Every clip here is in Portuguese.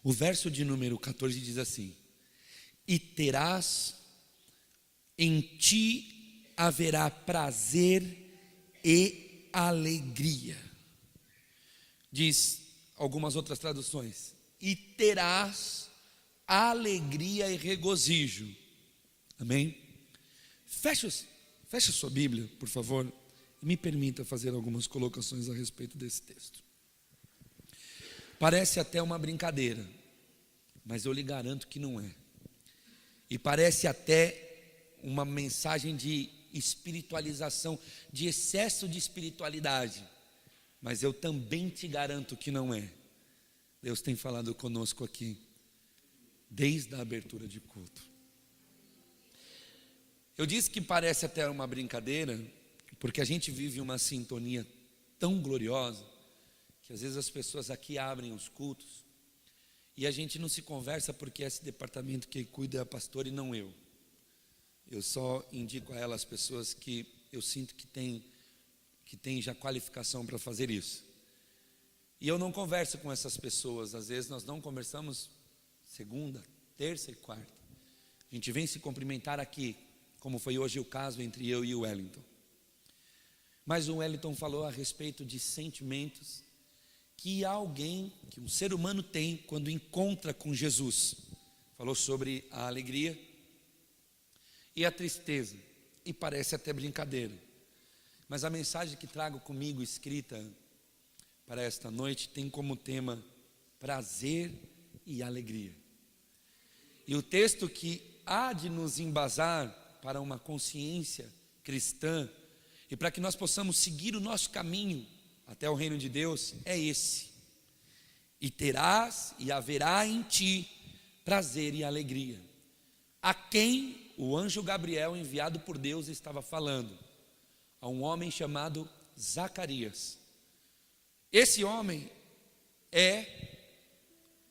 O verso de número 14 diz assim: e terás, em ti haverá prazer e alegria. Diz algumas outras traduções: e terás alegria e regozijo. Amém? Feche sua Bíblia, por favor, e me permita fazer algumas colocações a respeito desse texto. Parece até uma brincadeira, mas eu lhe garanto que não é. E parece até uma mensagem de espiritualização, de excesso de espiritualidade, mas eu também te garanto que não é. Deus tem falado conosco aqui desde a abertura de culto. Eu disse que parece até uma brincadeira, porque a gente vive uma sintonia tão gloriosa, que às vezes as pessoas aqui abrem os cultos, e a gente não se conversa porque esse departamento que cuida é a pastora e não eu. Eu só indico a ela as pessoas que eu sinto que tem já qualificação para fazer isso. E eu não converso com essas pessoas, às vezes nós não conversamos segunda, terça e quarta. A gente vem se cumprimentar aqui, como foi hoje o caso entre eu e o Wellington. Mas o Wellington falou a respeito de sentimentos que um ser humano tem quando encontra com Jesus. Falou sobre a alegria e a tristeza, e parece até brincadeira, mas a mensagem que trago comigo escrita para esta noite tem como tema prazer e alegria. E o texto que há de nos embasar para uma consciência cristã e para que nós possamos seguir o nosso caminho até o reino de Deus é esse: e terás e haverá em ti prazer e alegria. A quem o anjo Gabriel, enviado por Deus, estava falando? A um homem chamado Zacarias. Esse homem é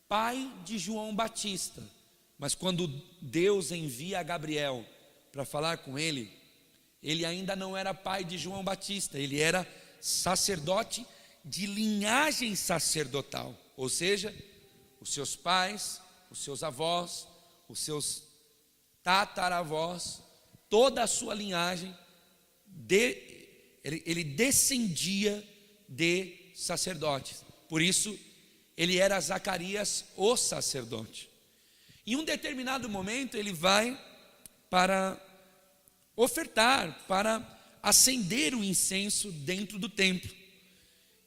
pai de João Batista, mas quando Deus envia a Gabriel para falar com ele, ele ainda não era pai de João Batista, ele era sacerdote de linhagem sacerdotal, ou seja, os seus pais, os seus avós, os seus tataravós, toda a sua linhagem, ele descendia de sacerdotes. Por isso, ele era Zacarias, o sacerdote. Em um determinado momento, ele vai para ofertar, para acender o incenso dentro do templo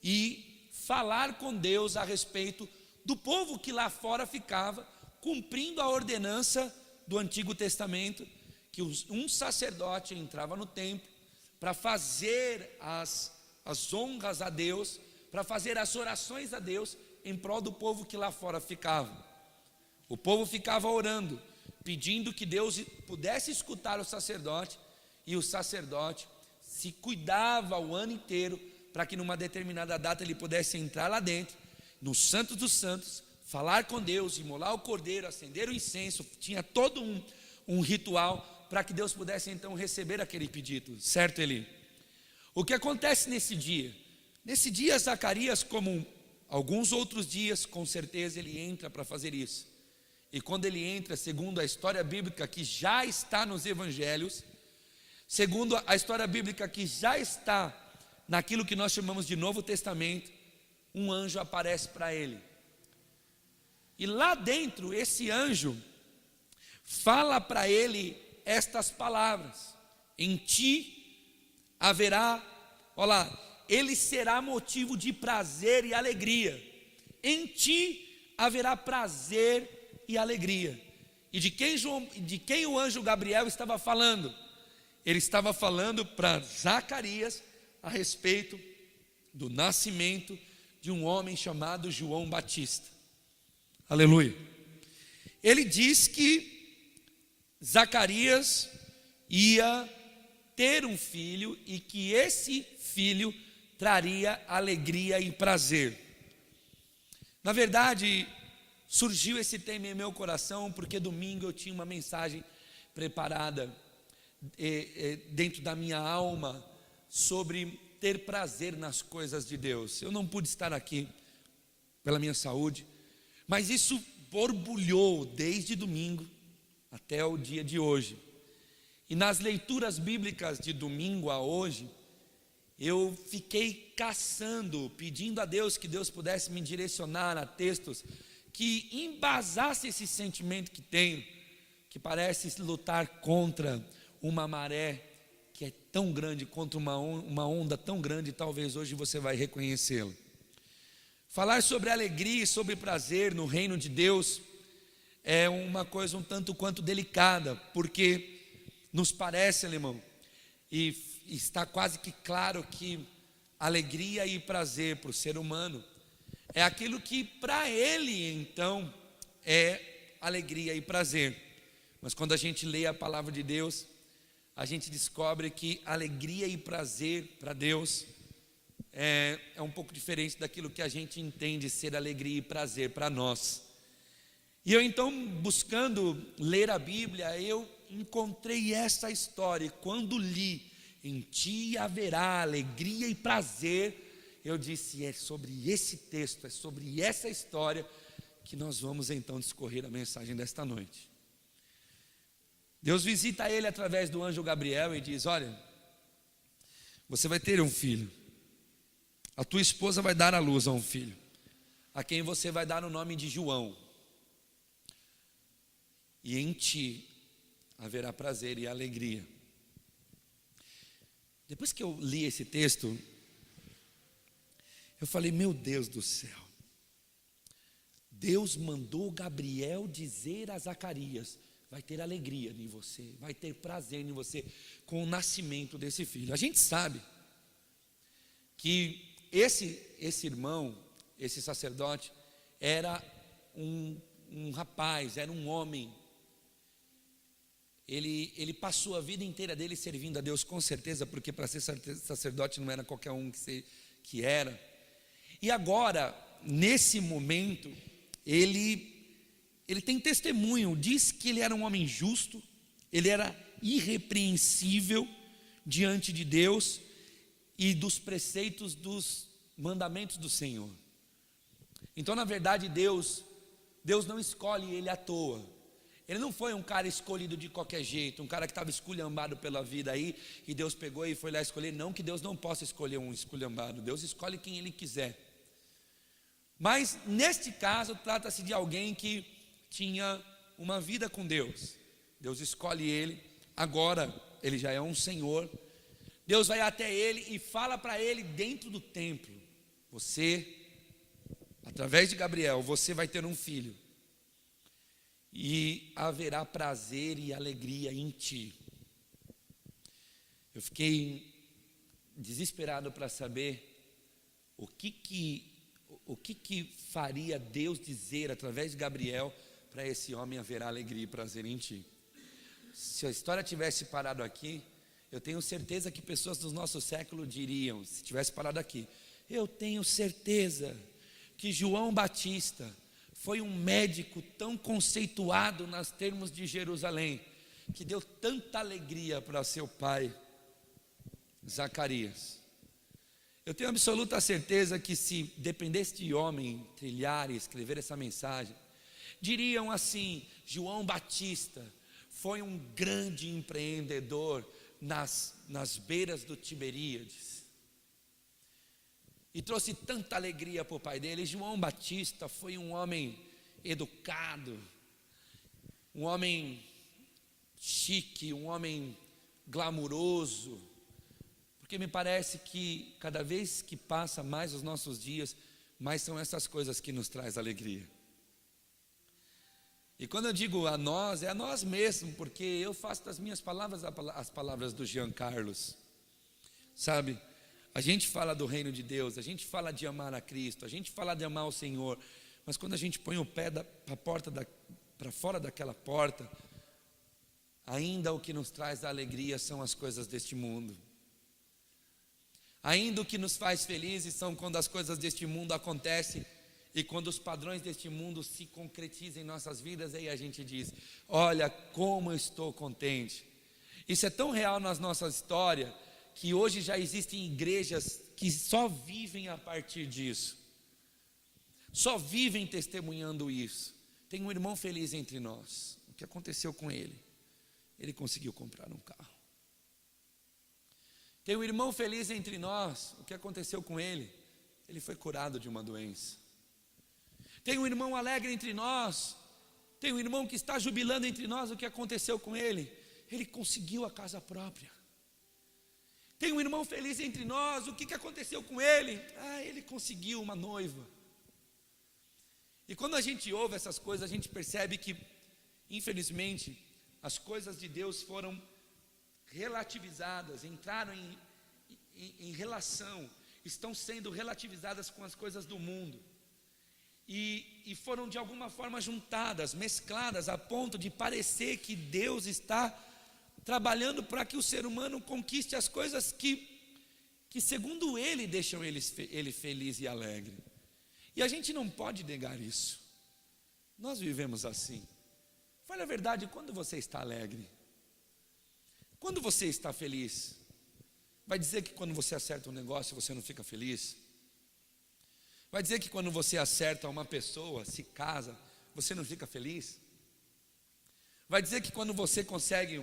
e falar com Deus a respeito do povo que lá fora ficava, cumprindo a ordenança do Antigo Testamento, que um sacerdote entrava no templo para fazer as honras a Deus, para fazer as orações a Deus em prol do povo que lá fora ficava. O povo ficava orando, pedindo que Deus pudesse escutar o sacerdote, e o sacerdote se cuidava o ano inteiro para que numa determinada data ele pudesse entrar lá dentro, no Santo dos Santos, falar com Deus, imolar o cordeiro, acender o incenso. Tinha todo um ritual para que Deus pudesse então receber aquele pedido, certo, Eli? O que acontece nesse dia? Nesse dia, Zacarias, como alguns outros dias, com certeza ele entra para fazer isso. E quando ele entra, segundo a história bíblica que já está nos evangelhos, segundo a história bíblica que já está naquilo que nós chamamos de Novo Testamento, um anjo aparece para ele. E lá dentro, esse anjo fala para ele estas palavras: em ti haverá, olha lá, ele será motivo de prazer e alegria. Em ti haverá prazer e alegria. E de quem o anjo Gabriel estava falando? Ele estava falando para Zacarias a respeito do nascimento de um homem chamado João Batista. Aleluia. Ele diz que Zacarias ia ter um filho e que esse filho traria alegria e prazer. Na verdade, surgiu esse tema em meu coração porque domingo eu tinha uma mensagem preparada dentro da minha alma sobre ter prazer nas coisas de Deus. Eu não pude estar aqui pela minha saúde, Mas isso borbulhou desde domingo até o dia de hoje. E nas leituras bíblicas de domingo a hoje, eu fiquei caçando, pedindo a Deus que Deus pudesse me direcionar a textos que embasasse esse sentimento que tenho, que parece lutar contra uma maré que é tão grande, contra uma onda tão grande, talvez hoje você vai reconhecê-la. Falar sobre alegria e sobre prazer no reino de Deus é uma coisa um tanto quanto delicada, porque nos parece, alemão, e está quase que claro que alegria e prazer para o ser humano é aquilo que para ele então é alegria e prazer. Mas quando a gente lê a palavra de Deus, a gente descobre que alegria e prazer para Deus é um pouco diferente daquilo que a gente entende ser alegria e prazer para nós. E eu então, buscando ler a Bíblia, eu encontrei essa história, e quando li, em ti haverá alegria e prazer, eu disse, é sobre esse texto, é sobre essa história que nós vamos então discorrer a mensagem desta noite. Deus visita ele através do anjo Gabriel e diz, olha, você vai ter um filho, a tua esposa vai dar à luz a um filho, a quem você vai dar o nome de João, e em ti haverá prazer e alegria. Depois que eu li esse texto, eu falei, meu Deus do céu, Deus mandou Gabriel dizer a Zacarias, vai ter alegria em você, vai ter prazer em você com o nascimento desse filho. A gente sabe que esse irmão, esse sacerdote, era um rapaz, era um homem. Ele passou a vida inteira dele servindo a Deus, com certeza, porque para ser sacerdote não era qualquer um que era. E agora, nesse momento, ele tem testemunho, diz que ele era um homem justo, ele era irrepreensível diante de Deus e dos preceitos, dos mandamentos do Senhor. Então, na verdade, Deus não escolhe ele à toa. Ele não foi um cara escolhido de qualquer jeito, um cara que estava esculhambado pela vida aí, e Deus pegou e foi lá escolher. Não que Deus não possa escolher um esculhambado, Deus escolhe quem Ele quiser. Mas neste caso trata-se de alguém que tinha uma vida com Deus. Deus escolhe ele, agora ele já é um senhor. Deus vai até ele e fala para ele dentro do templo, você, através de Gabriel, você vai ter um filho, e haverá prazer e alegria em ti. Eu fiquei desesperado para saber o que faria Deus dizer através de Gabriel para esse homem haverá alegria e prazer em ti. Se a história tivesse parado aqui, eu tenho certeza que pessoas do nosso século diriam, se tivesse parado aqui, eu tenho certeza que João Batista foi um médico tão conceituado nos termos de Jerusalém, que deu tanta alegria para seu pai, Zacarias. Eu tenho absoluta certeza que se dependesse de homem trilhar e escrever essa mensagem, diriam assim, João Batista foi um grande empreendedor nas beiras do Tiberíades, e trouxe tanta alegria para o pai dele. João Batista foi um homem educado, um homem chique, um homem glamuroso, porque me parece que cada vez que passa mais os nossos dias, mais são essas coisas que nos traz alegria. E quando eu digo a nós, é a nós mesmo, porque eu faço das minhas palavras as palavras do Jean Carlos, sabe? A gente fala do reino de Deus, a gente fala de amar a Cristo, a gente fala de amar o Senhor, mas quando a gente põe o pé para fora daquela porta, ainda o que nos traz a alegria são as coisas deste mundo. Ainda o que nos faz felizes são quando as coisas deste mundo acontecem e quando os padrões deste mundo se concretizam em nossas vidas, aí a gente diz, olha como eu estou contente. Isso é tão real nas nossas histórias, que hoje já existem igrejas que só vivem a partir disso. só vivem testemunhando isso. Tem um irmão feliz entre nós. O que aconteceu com ele? Ele conseguiu comprar um carro. Tem um irmão feliz entre nós. O que aconteceu com ele? Ele foi curado de uma doença. Tem um irmão alegre entre nós. Tem um irmão que está jubilando entre nós. O que aconteceu com ele? Ele conseguiu a casa própria. Tem um irmão feliz entre nós. O que aconteceu com ele? Ele conseguiu uma noiva. E quando a gente ouve essas coisas, a gente percebe que, infelizmente, as coisas de Deus foram relativizadas, entraram em relação, estão sendo relativizadas com as coisas do mundo. E foram de alguma forma juntadas, mescladas, a ponto de parecer que Deus está trabalhando para que o ser humano conquiste as coisas que segundo ele, deixam ele feliz e alegre. E a gente não pode negar isso. Nós vivemos assim. Fale a verdade, quando você está alegre? Quando você está feliz? Vai dizer que quando você acerta um negócio você não fica feliz? Vai dizer que quando você acerta uma pessoa, se casa, você não fica feliz? Vai dizer que quando você consegue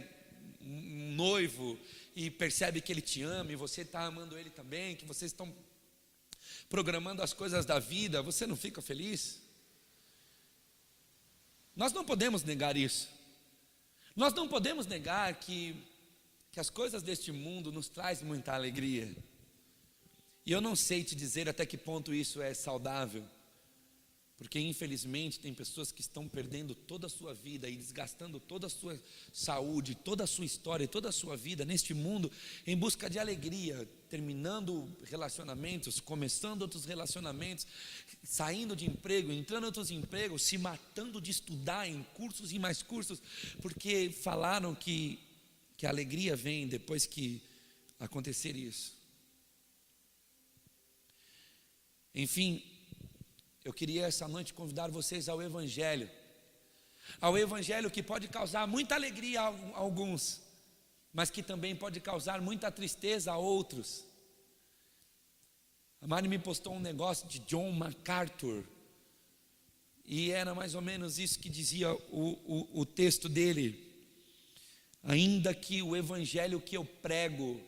um noivo e percebe que ele te ama e você está amando ele também, que vocês estão programando as coisas da vida, você não fica feliz? Nós não podemos negar isso. Nós não podemos negar que as coisas deste mundo nos trazem muita alegria. E eu não sei te dizer até que ponto isso é saudável, porque infelizmente tem pessoas que estão perdendo toda a sua vida e desgastando toda a sua saúde, toda a sua história, toda a sua vida neste mundo em busca de alegria, terminando relacionamentos, começando outros relacionamentos, saindo de emprego, entrando em outros empregos, se matando de estudar em cursos e mais cursos, porque falaram que a alegria vem depois que acontecer isso. Enfim, eu queria essa noite convidar vocês ao Evangelho que pode causar muita alegria a alguns, mas que também pode causar muita tristeza a outros. A Mari me postou um negócio de John MacArthur, e era mais ou menos isso que dizia o texto dele: ainda que o Evangelho que eu prego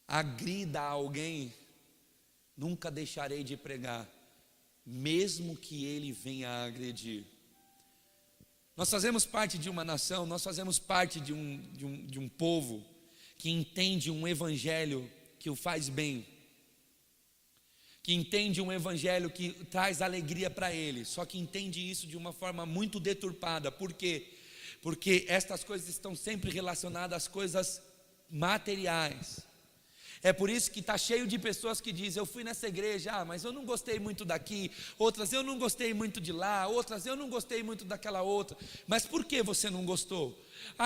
agrida a alguém, nunca deixarei de pregar, mesmo que ele venha a agredir. Nós fazemos parte de uma nação, nós fazemos parte de um povo que entende um evangelho que o faz bem, que entende um evangelho que traz alegria para ele, só que entende isso de uma forma muito deturpada. Por quê? Porque estas coisas estão sempre relacionadas às coisas materiais. É por isso que está cheio de pessoas que dizem: eu fui nessa igreja, mas eu não gostei muito daqui. Outras, eu não gostei muito de lá. Outras, eu não gostei muito daquela outra. Mas por que você não gostou?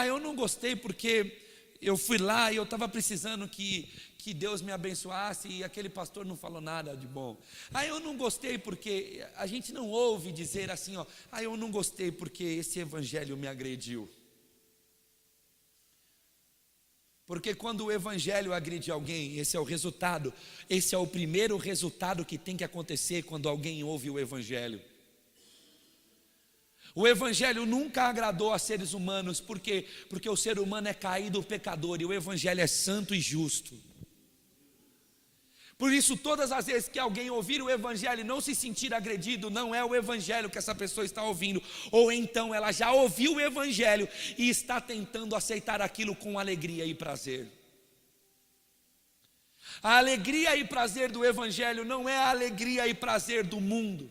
Eu não gostei porque eu fui lá e eu estava precisando que Deus me abençoasse e aquele pastor não falou nada de bom. Eu não gostei porque a gente não ouve dizer assim, eu não gostei porque esse evangelho me agrediu. Porque quando o evangelho agride alguém, esse é o resultado, esse é o primeiro resultado que tem que acontecer quando alguém ouve o evangelho. O evangelho nunca agradou a seres humanos, porque o ser humano é caído pecador e o evangelho é santo e justo. Por isso, todas as vezes que alguém ouvir o evangelho e não se sentir agredido, não é o evangelho que essa pessoa está ouvindo, ou então ela já ouviu o evangelho e está tentando aceitar aquilo com alegria e prazer. A alegria e prazer do evangelho não é a alegria e prazer do mundo.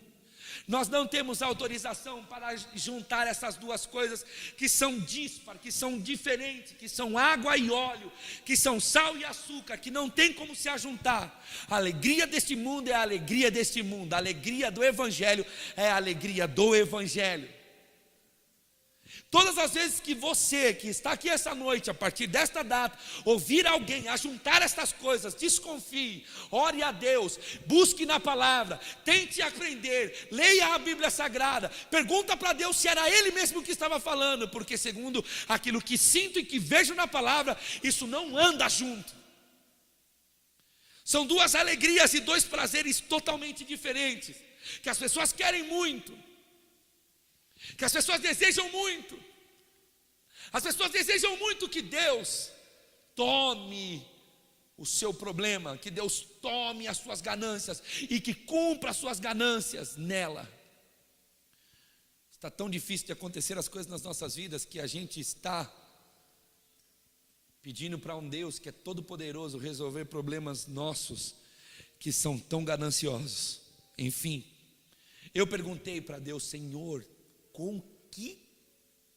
Nós não temos autorização para juntar essas duas coisas que são díspares, que são diferentes, que são água e óleo, que são sal e açúcar, que não tem como se ajuntar. A alegria deste mundo é a alegria deste mundo, a alegria do evangelho é a alegria do evangelho. Todas as vezes que você, que está aqui essa noite, a partir desta data, ouvir alguém a juntar estas coisas, desconfie, ore a Deus, busque na palavra, tente aprender, leia a Bíblia Sagrada, pergunta para Deus se era Ele mesmo que estava falando, porque segundo aquilo que sinto e que vejo na palavra, isso não anda junto. São duas alegrias e dois prazeres totalmente diferentes. que as pessoas querem muito, que as pessoas desejam muito. As pessoas desejam muito que Deus tome o seu problema, que Deus tome as suas ganâncias e que cumpra as suas ganâncias nela. Está tão difícil de acontecer as coisas nas nossas vidas que a gente está pedindo para um Deus que é todo poderoso resolver problemas nossos que são tão gananciosos. Enfim, eu perguntei para Deus: Senhor, com que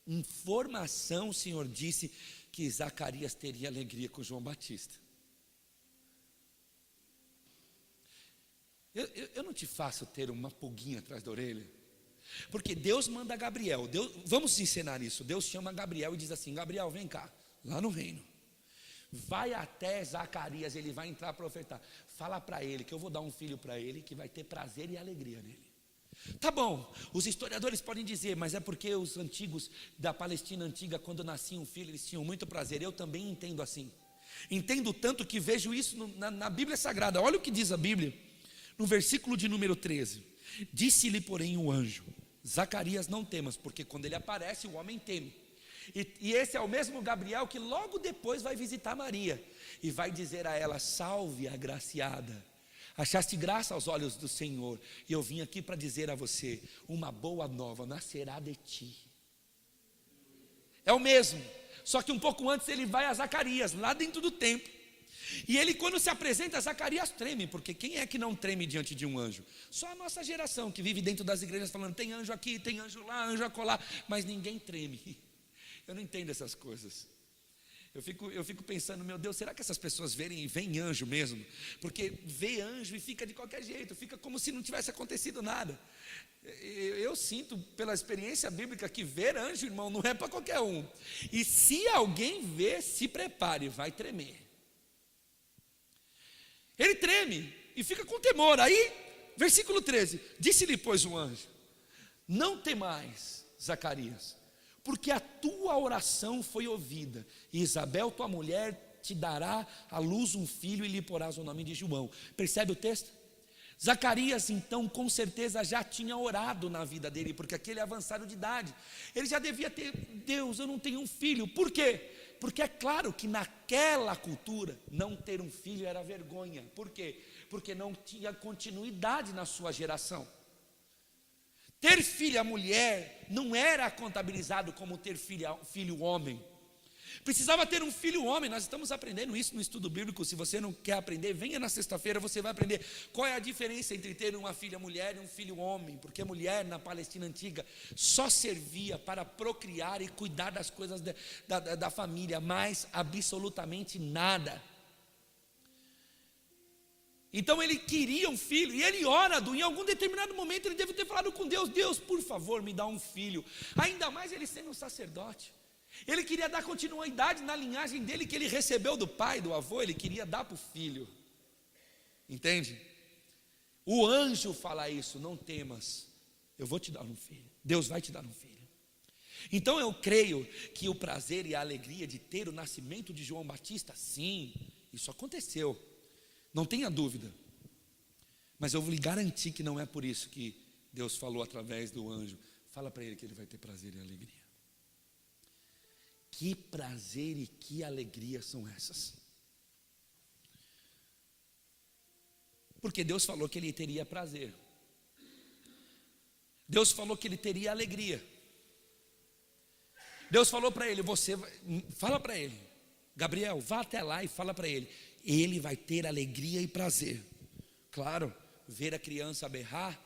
informação o Senhor disse que Zacarias teria alegria com João Batista? Eu não te faço ter uma pulguinha atrás da orelha? Porque Deus manda Gabriel, vamos ensinar isso. Deus chama Gabriel e diz assim: Gabriel, vem cá, lá no reino, vai até Zacarias, ele vai entrar para ofertar. Fala para ele que eu vou dar um filho para ele que vai ter prazer e alegria nele. Tá bom, os historiadores podem dizer, mas é porque os antigos da Palestina antiga, quando nascia um filho, eles tinham muito prazer. Eu também entendo assim. Entendo tanto que vejo isso na Bíblia Sagrada. Olha o que diz a Bíblia, no versículo de número 13. Disse-lhe, porém, o anjo: Zacarias, não temas, porque quando ele aparece, o homem teme. E esse é o mesmo Gabriel que logo depois vai visitar Maria e vai dizer a ela: salve, agraciada, achaste graça aos olhos do Senhor, e eu vim aqui para dizer a você: uma boa nova nascerá de ti. É o mesmo, só que um pouco antes ele vai a Zacarias, lá dentro do templo. E ele, quando se apresenta, Zacarias treme, porque quem é que não treme diante de um anjo? Só a nossa geração que vive dentro das igrejas falando: tem anjo aqui, tem anjo lá, anjo acolá, mas ninguém treme. Eu não entendo essas coisas. Eu fico pensando: meu Deus, será que essas pessoas veem anjo mesmo? Porque vê anjo e fica de qualquer jeito, fica como se não tivesse acontecido nada. Eu sinto pela experiência bíblica que ver anjo, irmão, não é para qualquer um. E se alguém vê, se prepare, vai tremer. Ele treme e fica com temor. Aí, versículo 13: disse-lhe, pois, o anjo: não temais, Zacarias, porque a tua oração foi ouvida, e Isabel, tua mulher, te dará à luz um filho, e lhe porás o nome de João. Percebe o texto? Zacarias, então, com certeza já tinha orado na vida dele, porque aquele é avançado de idade. Ele já devia ter: Deus, eu não tenho um filho. Por quê? Porque é claro que naquela cultura, não ter um filho era vergonha. Por quê? Porque não tinha continuidade na sua geração. Ter filha mulher não era contabilizado como ter filho homem. Precisava ter um filho homem. Nós estamos aprendendo isso no estudo bíblico. Se você não quer aprender, venha na sexta-feira, você vai aprender qual é a diferença entre ter uma filha mulher e um filho homem. Porque a mulher na Palestina antiga só servia para procriar e cuidar das coisas da família, mais absolutamente nada. Então ele queria um filho, e ele ora, em algum determinado momento ele deve ter falado com Deus: Deus, por favor, me dá um filho. Ainda mais ele sendo um sacerdote. Ele queria dar continuidade na linhagem dele, que ele recebeu do pai, do avô, ele queria dar para o filho. Entende? O anjo fala isso: não temas, eu vou te dar um filho. Deus vai te dar um filho. Então eu creio que o prazer e a alegria de ter o nascimento de João Batista, sim, isso aconteceu, não tenha dúvida. Mas eu vou lhe garantir que não é por isso que Deus falou através do anjo: fala para ele que ele vai ter prazer e alegria. Que prazer e que alegria são essas? Porque Deus falou que ele teria prazer. Deus falou que ele teria alegria. Deus falou para ele: fala para ele, Gabriel, vá até lá e fala para ele, ele vai ter alegria e prazer. Claro, ver a criança berrar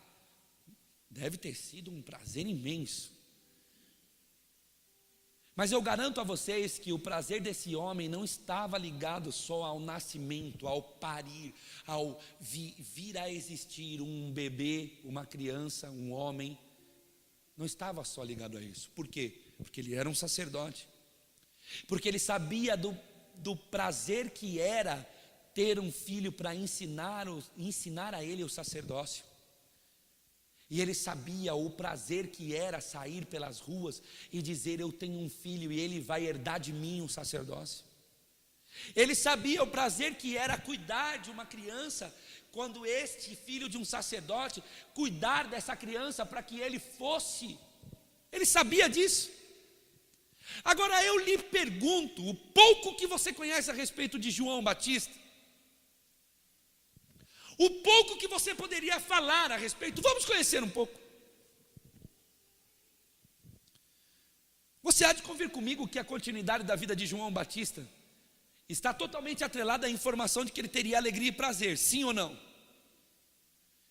deve ter sido um prazer imenso. Mas eu garanto a vocês que o prazer desse homem não estava ligado só ao nascimento, ao parir, ao vir a existir um bebê, uma criança, um homem. Não estava só ligado a isso. Por quê? Porque ele era um sacerdote. Porque ele sabia do prazer que era ter um filho para ensinar a ele o sacerdócio. E ele sabia o prazer que era sair pelas ruas e dizer: eu tenho um filho e ele vai herdar de mim o sacerdócio. Ele sabia o prazer que era cuidar de uma criança, quando este filho de um sacerdote, cuidar dessa criança para que ele fosse. Ele sabia disso. Agora eu lhe pergunto, o pouco que você conhece a respeito de João Batista, o pouco que você poderia falar a respeito, vamos conhecer um pouco. Você há de convir comigo que a continuidade da vida de João Batista está totalmente atrelada à informação de que ele teria alegria e prazer, sim ou não?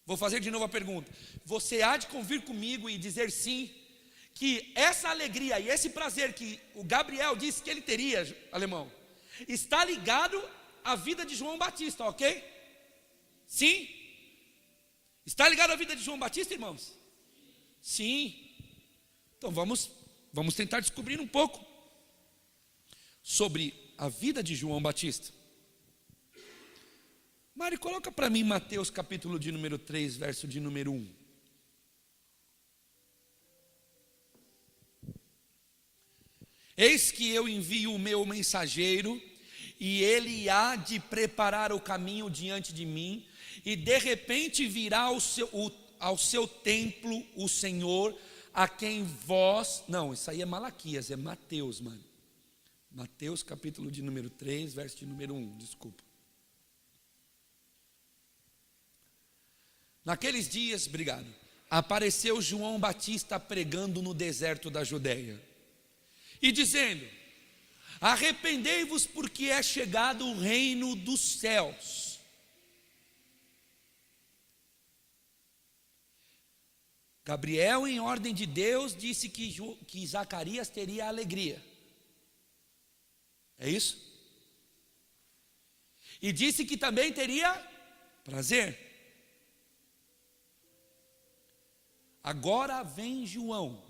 Vou fazer de novo a pergunta. Você há de convir comigo e dizer sim, que essa alegria e esse prazer que o Gabriel disse que ele teria, alemão, está ligado à vida de João Batista, ok? Sim? Está ligado à vida de João Batista, irmãos? Sim. Então vamos tentar descobrir um pouco sobre a vida de João Batista. Mari, coloca para mim Mateus capítulo de número 3, verso de número 1. Eis que eu envio o meu mensageiro, e ele há de preparar o caminho diante de mim, e de repente virá ao seu templo o Senhor, a quem vós... Não, isso aí é Malaquias, é Mateus, mano. Mateus capítulo de número 3, verso de número 1, desculpa. Naqueles dias, obrigado, apareceu João Batista pregando no deserto da Judeia, e dizendo: arrependei-vos, porque é chegado o reino dos céus. Gabriel, em ordem de Deus, disse que Zacarias teria alegria. É isso? E disse que também teria prazer. Agora vem João,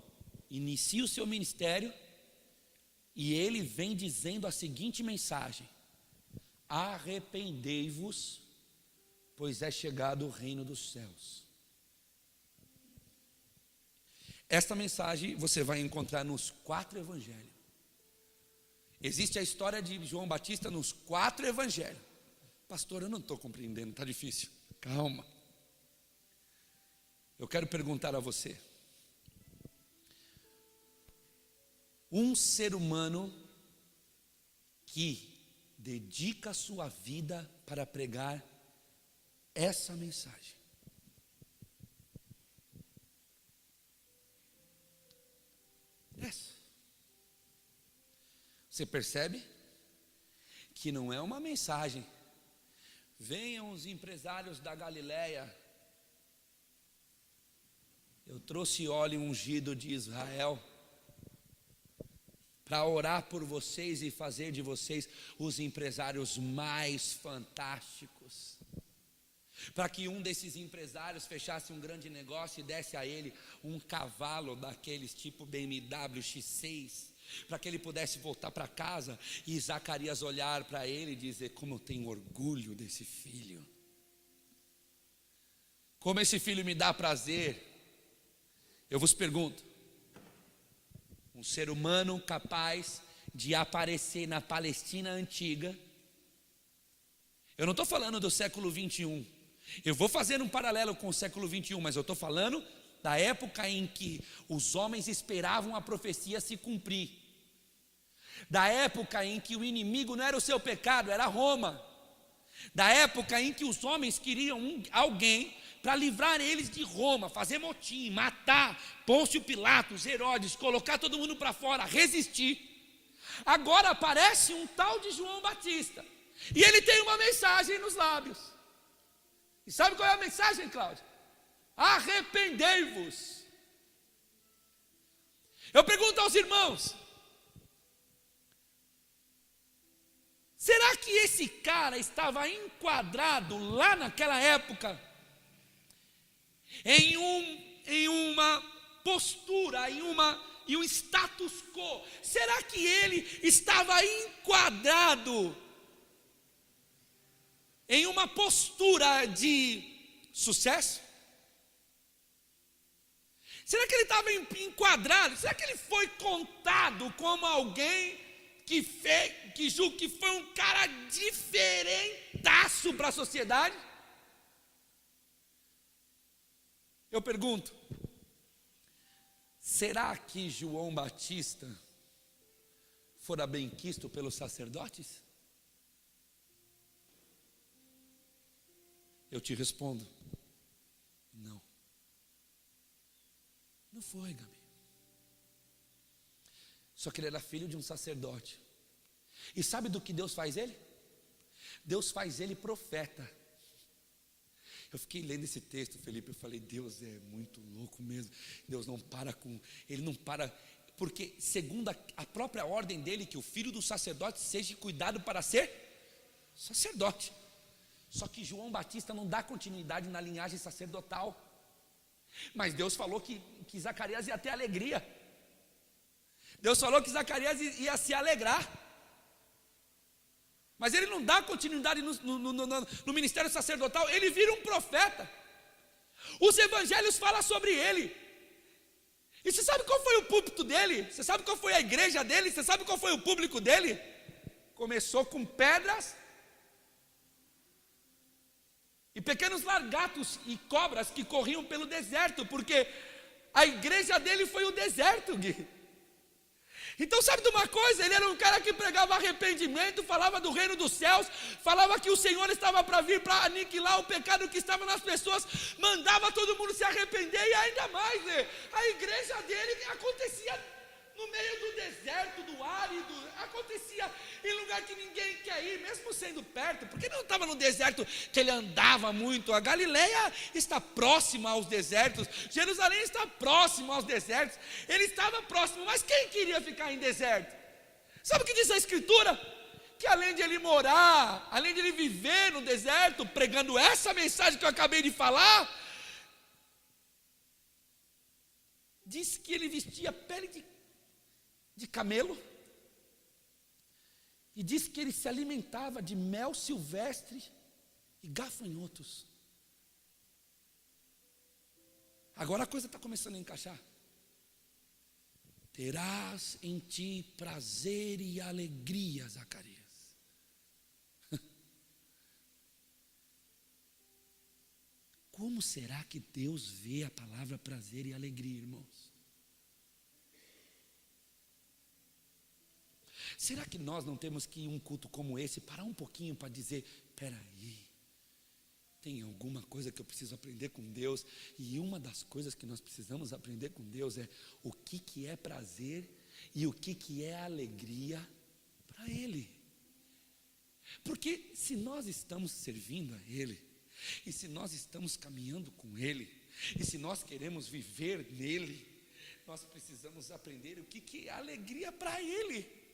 inicia o seu ministério, e ele vem dizendo a seguinte mensagem: arrependei-vos, pois é chegado o reino dos céus. Esta mensagem você vai encontrar nos 4 evangelhos. Existe a história de João Batista nos 4 evangelhos. Pastor, eu não estou compreendendo, está difícil. Calma. Eu quero perguntar a você: um ser humano que dedica a sua vida para pregar essa mensagem, você percebe que não é uma mensagem: venham os empresários da Galileia, eu trouxe óleo ungido de Israel para orar por vocês e fazer de vocês os empresários mais fantásticos, para que um desses empresários fechasse um grande negócio e desse a ele um cavalo daqueles tipo BMW X6, para que ele pudesse voltar para casa e Zacarias olhar para ele e dizer: como eu tenho orgulho desse filho, como esse filho me dá prazer. Eu vos pergunto, um ser humano capaz de aparecer na Palestina antiga, eu não estou falando do século 21, eu vou fazer um paralelo com o século 21, mas eu estou falando da época em que os homens esperavam a profecia se cumprir, da época em que o inimigo não era o seu pecado, era Roma, da época em que os homens queriam alguém para livrar eles de Roma, fazer motim, matar Pôncio Pilatos, Herodes, colocar todo mundo para fora, resistir. Agora aparece um tal de João Batista, e ele tem uma mensagem nos lábios. E sabe qual é a mensagem, Cláudio? Arrependei-vos. Eu pergunto aos irmãos: será que esse cara estava enquadrado lá naquela época em uma postura, em um status quo? Será que ele estava enquadrado em uma postura de sucesso? Será que ele estava enquadrado? Será que ele foi contado como alguém que julga que foi um cara diferentaço para a sociedade. Eu pergunto, será que João Batista fora benquisto pelos sacerdotes? Eu te respondo, não. Não foi, Gabi. Só que ele era filho de um sacerdote. E sabe do que Deus faz ele? Deus faz ele profeta. Eu fiquei lendo esse texto, Felipe, eu falei, Deus é muito louco mesmo. Deus não para com, ele não para, porque segundo a própria ordem dele, que o filho do sacerdote seja cuidado para ser sacerdote. Só que João Batista não dá continuidade na linhagem sacerdotal. Mas Deus falou que Zacarias ia ter alegria. Deus falou que Zacarias ia se alegrar. Mas ele não dá continuidade no ministério sacerdotal. Ele vira um profeta. Os evangelhos falam sobre ele. E você sabe qual foi o púlpito dele? Você sabe qual foi a igreja dele? Você sabe qual foi o público dele? Começou com pedras e pequenos largatos e cobras que corriam pelo deserto, porque a igreja dele foi o deserto, Gui. Então sabe de uma coisa? Ele era um cara que pregava arrependimento, falava do reino dos céus, falava que o Senhor estava para vir para aniquilar o pecado que estava nas pessoas, mandava todo mundo se arrepender, e ainda mais, a igreja dele acontecia no meio do deserto, do árido, acontecia em lugar que ninguém quer ir, mesmo sendo perto, porque não estava no deserto que ele andava muito. A Galileia está próxima aos desertos, Jerusalém está próximo aos desertos, ele estava próximo, mas quem queria ficar em deserto? Sabe o que diz a Escritura? Que além de ele morar, além de ele viver no deserto, pregando essa mensagem que eu acabei de falar, diz que ele vestia pele de camelo, e diz que ele se alimentava de mel silvestre e gafanhotos. Agora a coisa está começando a encaixar. Terás em ti prazer e alegria, Zacarias. Como será que Deus vê a palavra prazer e alegria, irmãos? Será que nós não temos que ir um culto como esse, parar um pouquinho para dizer, peraí, tem alguma coisa que eu preciso aprender com Deus? E uma das coisas que nós precisamos aprender com Deus é o que é prazer e o que é alegria para Ele. Porque se nós estamos servindo a Ele, e se nós estamos caminhando com Ele, e se nós queremos viver nele, nós precisamos aprender o que é alegria para Ele.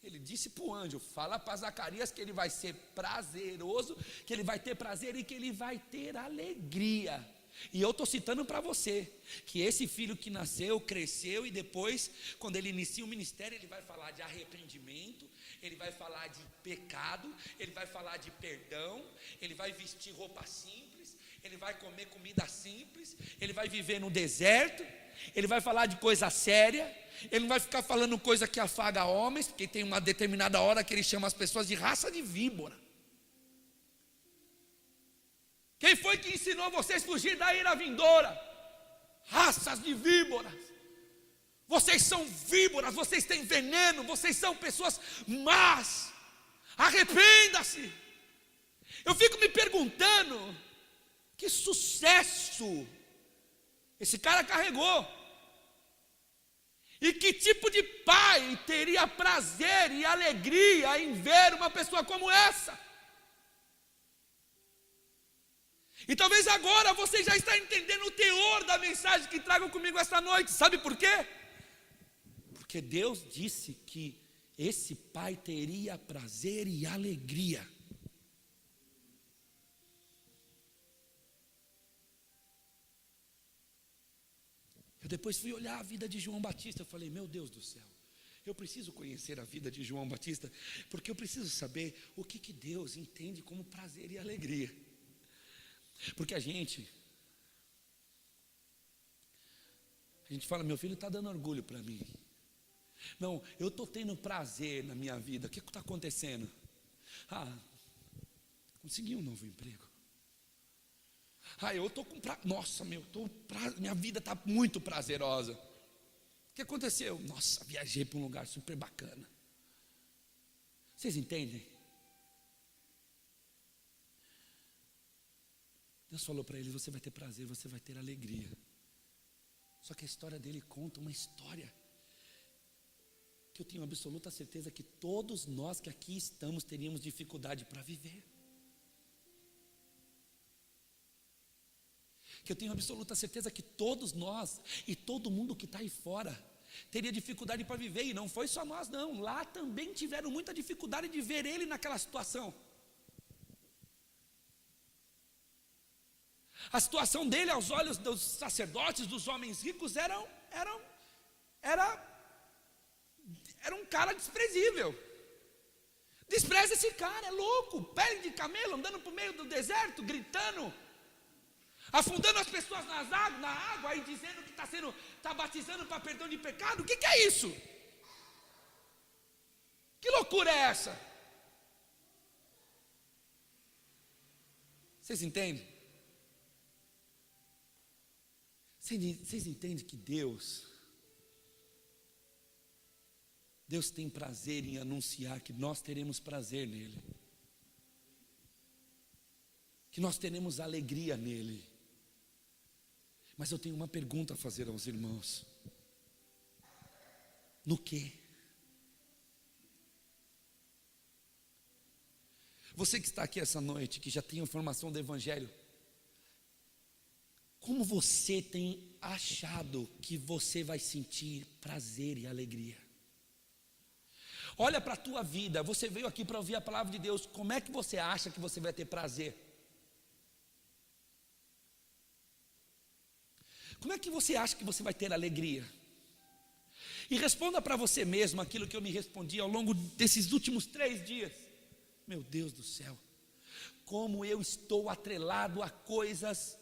Ele disse para o anjo, fala para Zacarias que ele vai ser prazeroso, que ele vai ter prazer e que ele vai ter alegria. E eu estou citando para você, que esse filho que nasceu, cresceu, e depois, quando ele inicia o ministério, ele vai falar de arrependimento, ele vai falar de pecado, ele vai falar de perdão, ele vai vestir roupa simples, ele vai comer comida simples, ele vai viver no deserto, ele vai falar de coisa séria, ele não vai ficar falando coisa que afaga homens, porque tem uma determinada hora que ele chama as pessoas de raça de víbora. Quem foi que ensinou vocês a fugir da ira vindoura? Raças de víboras. Vocês são víboras, vocês têm veneno, vocês são pessoas más. Arrependa-se. Eu fico me perguntando, que sucesso esse cara carregou. E que tipo de pai teria prazer e alegria em ver uma pessoa como essa? E talvez agora você já está entendendo o teor da mensagem que trago comigo esta noite. Sabe por quê? Porque Deus disse que esse pai teria prazer e alegria. Eu depois fui olhar a vida de João Batista, eu falei, meu Deus do céu, eu preciso conhecer a vida de João Batista, porque eu preciso saber o que Deus entende como prazer e alegria. Porque a gente fala, meu filho está dando orgulho para mim, Não, eu estou tendo prazer na minha vida. O que está acontecendo? Consegui um novo emprego. Eu estou com nossa, minha vida está muito prazerosa. O que aconteceu? Nossa, viajei para um lugar super bacana. Vocês entendem? Deus falou para eles: você vai ter prazer, você vai ter alegria. Só que a história dele conta uma história que eu tenho absoluta certeza que todos nós que aqui estamos teríamos dificuldade para viver. Que eu tenho absoluta certeza que todos nós e todo mundo que está aí fora teria dificuldade para viver. E não foi só nós não, lá também tiveram muita dificuldade de ver ele naquela situação. A situação dele aos olhos dos sacerdotes, dos homens ricos, era um cara desprezível. Despreza esse cara, é louco, pele de camelo, andando por meio do deserto, gritando, afundando as pessoas na água, aí dizendo que está batizando para perdão de pecado. O que é isso? Que loucura é essa? Vocês entendem? Vocês entendem que Deus tem prazer em anunciar que nós teremos prazer nele, que nós teremos alegria nele. Mas eu tenho uma pergunta a fazer aos irmãos: no quê? Você que está aqui essa noite, que já tem a informação do Evangelho, como você tem achado que você vai sentir prazer e alegria? Olha para a tua vida, você veio aqui para ouvir a palavra de Deus, como é que você acha que você vai ter prazer? Como é que você acha que você vai ter alegria? E responda para você mesmo aquilo que eu me respondi ao longo desses últimos 3 dias. Meu Deus do céu, como eu estou atrelado a coisas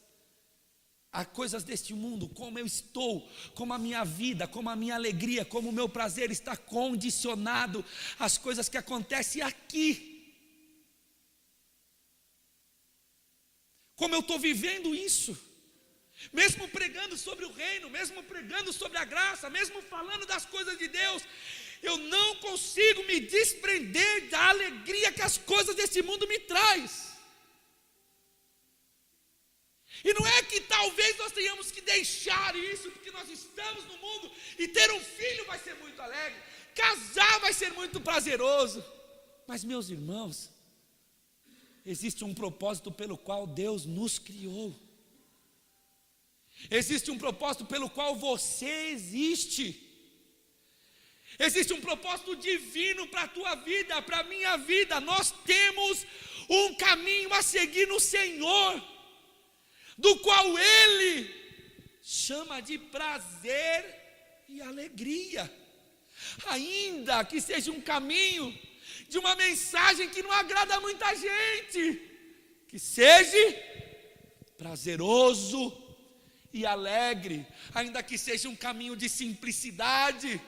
deste mundo, como a minha vida, como a minha alegria, como o meu prazer está condicionado às coisas que acontecem aqui. Como eu estou vivendo isso, mesmo pregando sobre o reino, mesmo pregando sobre a graça, mesmo falando das coisas de Deus, eu não consigo me desprender da alegria que as coisas desse mundo me traz. E não é que talvez nós tenhamos que deixar isso, porque nós estamos no mundo, e ter um filho vai ser muito alegre, casar vai ser muito prazeroso. Mas, meus irmãos, existe um propósito pelo qual Deus nos criou. Existe um propósito pelo qual você existe. Existe um propósito divino para a tua vida, para a minha vida. Nós temos um caminho a seguir no Senhor, do qual Ele chama de prazer e alegria. Ainda que seja um caminho de uma mensagem que não agrada a muita gente, que seja prazeroso e alegre, ainda que seja um caminho de simplicidade,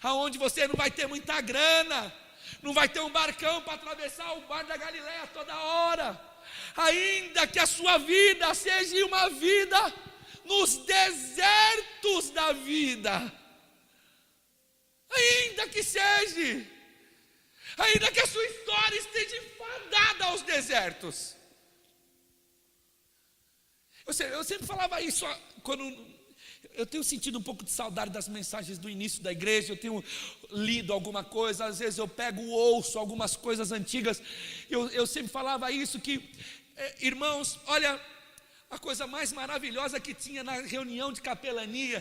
aonde você não vai ter muita grana, não vai ter um barcão para atravessar o mar da Galileia toda hora, ainda que a sua vida seja uma vida nos desertos da vida, ainda que seja, ainda que a sua história esteja fadada aos desertos. Eu sempre falava isso quando eu tenho sentido um pouco de saudade das mensagens do início da igreja. Eu tenho lido alguma coisa, às vezes eu ouço algumas coisas antigas. Eu sempre falava isso, que irmãos, olha, a coisa mais maravilhosa que tinha na reunião de capelania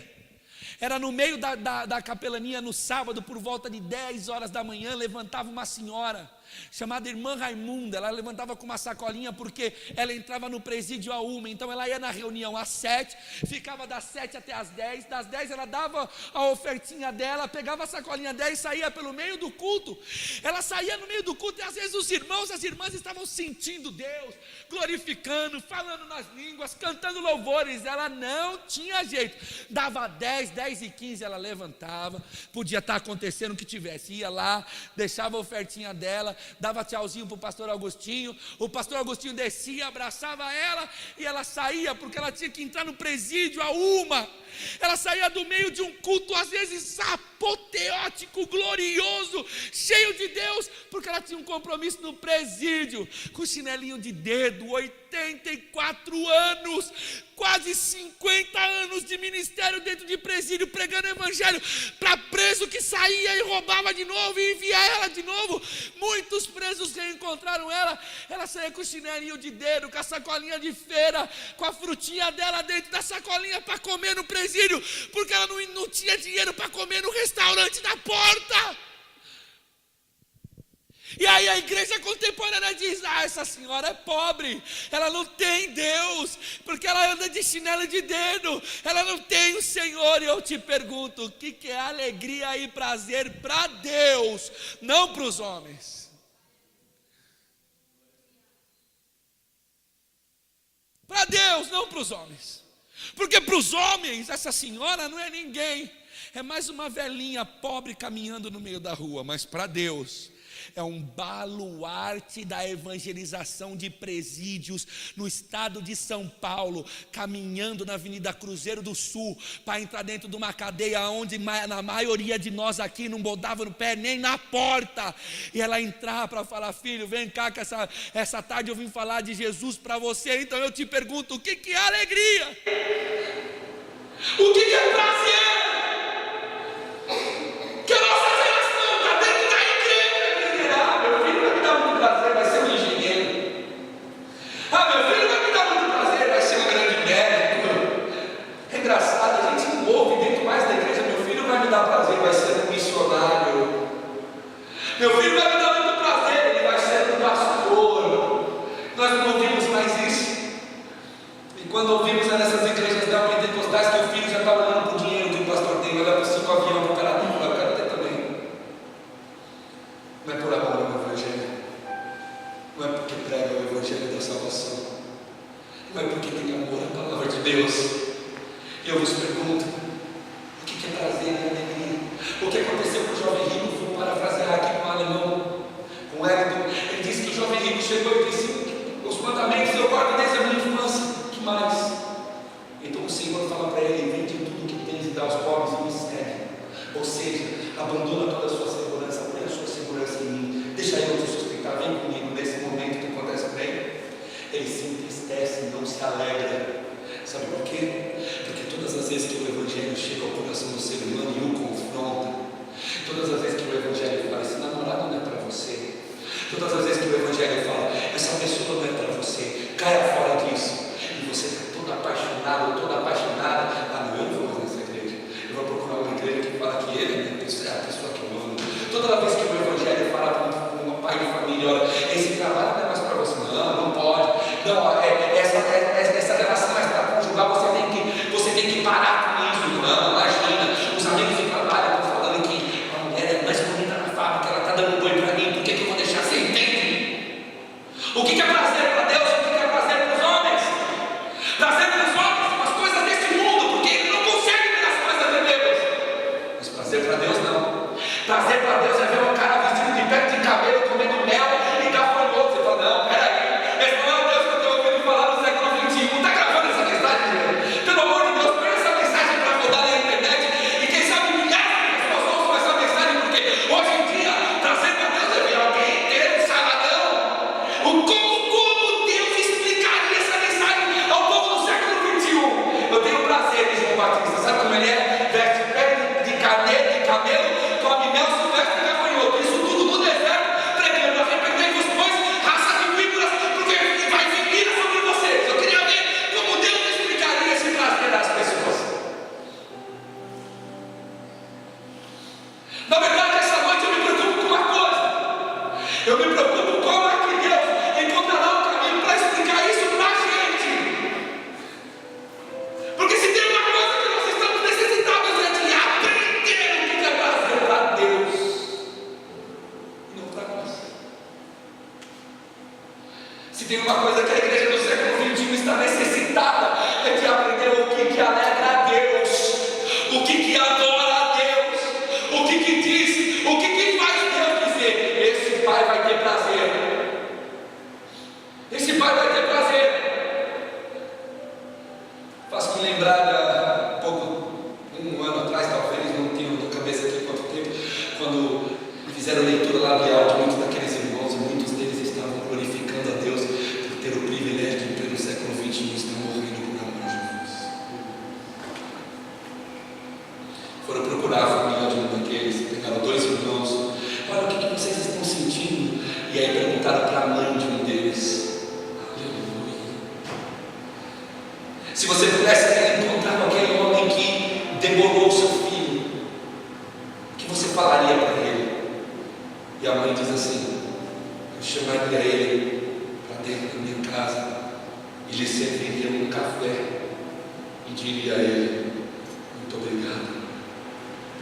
era no meio da capelania, no sábado, por volta de 10 horas da manhã, levantava uma senhora chamada irmã Raimunda. Ela levantava com uma sacolinha porque ela entrava no presídio a 1, então ela ia na reunião às 7, ficava das 7 até às 10, das 10 ela dava a ofertinha dela, pegava a sacolinha dela e saía pelo meio do culto. Ela saía no meio do culto e às vezes os irmãos, as irmãs estavam sentindo Deus, glorificando, falando nas línguas, cantando louvores. Ela não tinha jeito, dava 10, 10 e 15 ela levantava, podia estar acontecendo o que tivesse, ia lá, deixava a ofertinha dela, dava tchauzinho para o pastor Agostinho descia, abraçava ela e ela saía, porque ela tinha que entrar no presídio a 1. Ela saía do meio de um culto às vezes apoteótico, glorioso, cheio de Deus, porque ela tinha um compromisso no presídio, com chinelinho de dedo, 84 anos, quase 50 anos de ministério dentro de presídio, pregando evangelho para preso que saía e roubava de novo e envia ela de novo. Muitos presos reencontraram ela. Ela saía com o chinelinho de dedo, com a sacolinha de feira, com a frutinha dela dentro da sacolinha para comer no presídio, porque ela não tinha dinheiro para comer no restaurante da porta. E aí a igreja contemporânea diz: essa senhora é pobre, ela não tem Deus, porque ela anda de chinelo de dedo, ela não tem o Senhor. E eu te pergunto, o que é alegria e prazer para Deus, não para os homens? Para Deus, não para os homens. Porque para os homens, essa senhora não é ninguém, é mais uma velhinha pobre caminhando no meio da rua. Mas para Deus, é um baluarte da evangelização de presídios no estado de São Paulo, caminhando na Avenida Cruzeiro do Sul, para entrar dentro de uma cadeia onde na maioria de nós aqui não botava no pé nem na porta, e ela entrar para falar: filho, vem cá que essa tarde eu vim falar de Jesus para você. Então eu te pergunto, o que é alegria? O que é prazer? Que a nossa geração está dentro da igreja. Meu filho vai me dar muito prazer, vai ser um engenheiro. Meu filho vai me dar muito prazer, vai ser um grande médico. É engraçado, a gente não ouve dentro mais da igreja: meu filho vai me dar prazer, vai ser um missionário. Meu filho vai me dar muito prazer, ele vai ser um pastor. Nós não ouvimos mais isso. E quando ouvimos nessas igrejas neopentecostais que o filho já está olhando para o dinheiro que o pastor tem, olha para os 5 aviões, o cara tem, eu quero ter também. Não é por amor ao evangelho, não é porque prega o evangelho da salvação, não é porque tem amor à palavra de Deus. E eu vos pergunto, o que é prazer e alegria? O que aconteceu com o jovem rico? Vou parafrasear aqui com o alemão, com o Hector. Ele disse que o jovem rico chegou e disse: os mandamentos eu guardo desde a minha infância, que mais? Então o Senhor fala para ele: vende tudo que tens e dá aos pobres e me segue. Ou seja, abandona toda a sua segurança, põe a sua segurança em mim, deixa eu te sustentar, vem comigo. Nesse momento que acontece com ele, ele se entristece e não se alegra. Sabe por quê? Porque todas as vezes que o evangelho chega ao coração do ser humano e o confronta, todas as vezes que o evangelho fala: esse namorado não é para você, todas as vezes que o evangelho fala: essa pessoa não é para você, caia fora disso, e você está todo apaixonado, toda apaixonada: não, eu não vou nessa igreja, eu vou procurar uma igreja que fala que ele é a pessoa que eu amo. Toda vez que o evangelho fala para um pai de família: olha, esse trabalho não é mais para você, não pode, não, essa relação extraconjugal você tem que parar com isso. Não, imagina, os amigos de trabalho estão falando que a mulher é mais bonita na fábrica, ela está dando banho para mim, por que eu vou deixar? Você entende? O que é prazer para Deus? O que é prazer para os homens? Prazer para os homens são as coisas deste mundo, porque ele não consegue ver as coisas de Deus. Mas prazer para Deus não. Prazer para Deus é ver um cara vestido de pé de cabelo, comendo mel e gafanhoto. Você fala: não, peraí, esse não é o Deus que eu estou ouvindo falar no século XXI. Está gravando essa mensagem, gente? Pelo amor de Deus, põe essa mensagem para rodar na internet e quem sabe milhares de pessoas ouçam essa mensagem, porque hoje em dia prazer para Deus é ver alguém ter um saladão. Como Deus explicaria essa mensagem ao povo do século XXI? Eu tenho prazer de João Batista, sabe como ele é? Veste pele de camelo, come mel silvestre e gafanhoto. Isso tudo no deserto, pregando: arrependei-vos, pois, raça de víboras, porque vai vir ira sobre vocês. Eu queria ver como Deus explicaria esse prazer das pessoas. Na verdade, essa noite eu me preocupo com uma coisa. Eu me preocupo tem uma coisa que a igreja do século XXI está necessitada, é de aprender o que alegra a Deus, o que adora a Deus, o que diz, o que faz Deus dizer: esse pai vai ter prazer, esse pai vai ter prazer. Faz-me lembrar um ano atrás, talvez, não tenho na cabeça aqui quanto tempo, quando fizeram leitura labial de muitos daqueles irmãos, e muitos deles estavam glorificando a Deus por ter o privilégio de, em pleno século XXI, estar morrendo por amor a Jesus. Foram procurar a família de um daqueles, pegaram 2 irmãos: olha, o que vocês estão sentindo? E aí perguntaram para a mãe de um deles. Aleluia. Se você pudesse ter encontrado aquele homem que demorou o seu filho, o que você falaria para ele? E a mãe diz assim: eu chamaria ele para dentro da minha casa e lhe serviria um café e diria a ele: muito obrigado,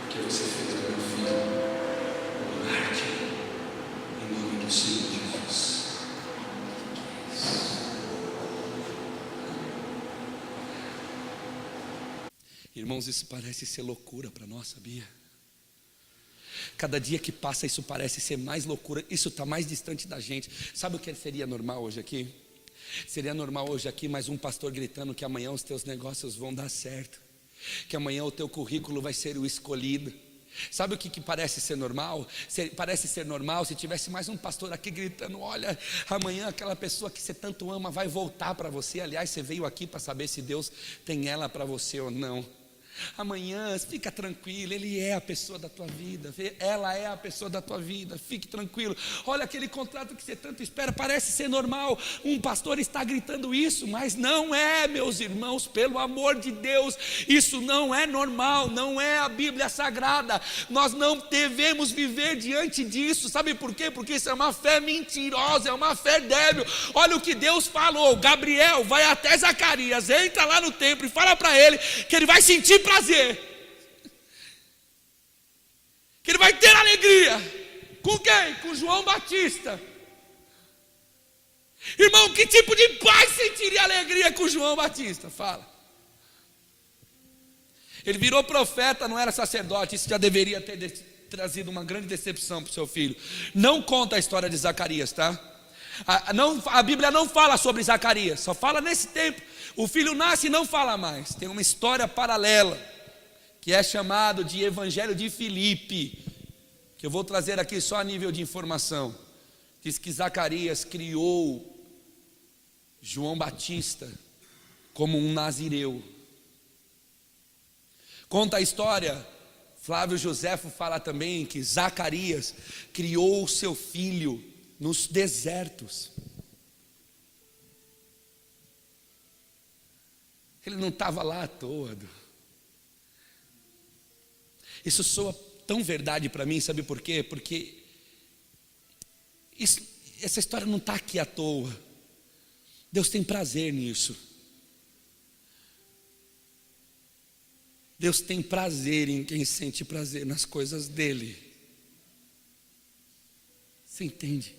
porque você fez do meu filho um mártir, em nome do Senhor Jesus. Irmãos, isso parece ser loucura para nós, sabia? Cada dia que passa isso parece ser mais loucura, isso está mais distante da gente. Sabe o que seria normal hoje aqui? Seria normal hoje aqui mais um pastor gritando que amanhã os teus negócios vão dar certo, que amanhã o teu currículo vai ser o escolhido. Sabe o que parece ser normal? Parece ser normal se tivesse mais um pastor aqui gritando: olha, amanhã aquela pessoa que você tanto ama vai voltar para você. Aliás, você veio aqui para saber se Deus tem ela para você ou não. Amanhã, fica tranquilo, ele é a pessoa da tua vida, ela é a pessoa da tua vida, fique tranquilo. Olha, aquele contrato que você tanto espera, parece ser normal, um pastor está gritando isso, mas não é, meus irmãos, pelo amor de Deus, isso não é normal, não é a Bíblia Sagrada. Nós não devemos viver diante disso. Sabe por quê? Porque isso é uma fé mentirosa, é uma fé débil. Olha o que Deus falou: Gabriel vai até Zacarias, entra lá no templo e fala para ele que ele vai sentir prazer, que ele vai ter alegria. Com quem? Com João Batista. Irmão, que tipo de pai sentiria alegria com João Batista? Fala. Ele virou profeta, não era sacerdote. Isso já deveria ter trazido uma grande decepção para o seu filho. Não conta a história de Zacarias, tá? A Bíblia não fala sobre Zacarias, só fala nesse tempo. O filho nasce e não fala mais. Tem uma história paralela, que é chamado de Evangelho de Filipe, que eu vou trazer aqui só a nível de informação. Diz que Zacarias criou João Batista como um nazireu. Conta a história, Flávio Joséfo fala também que Zacarias criou o seu filho nos desertos. Ele não estava lá à toa. Isso soa tão verdade para mim, sabe por quê? Porque essa história não está aqui à toa. Deus tem prazer nisso. Deus tem prazer em quem sente prazer nas coisas dele. Você entende?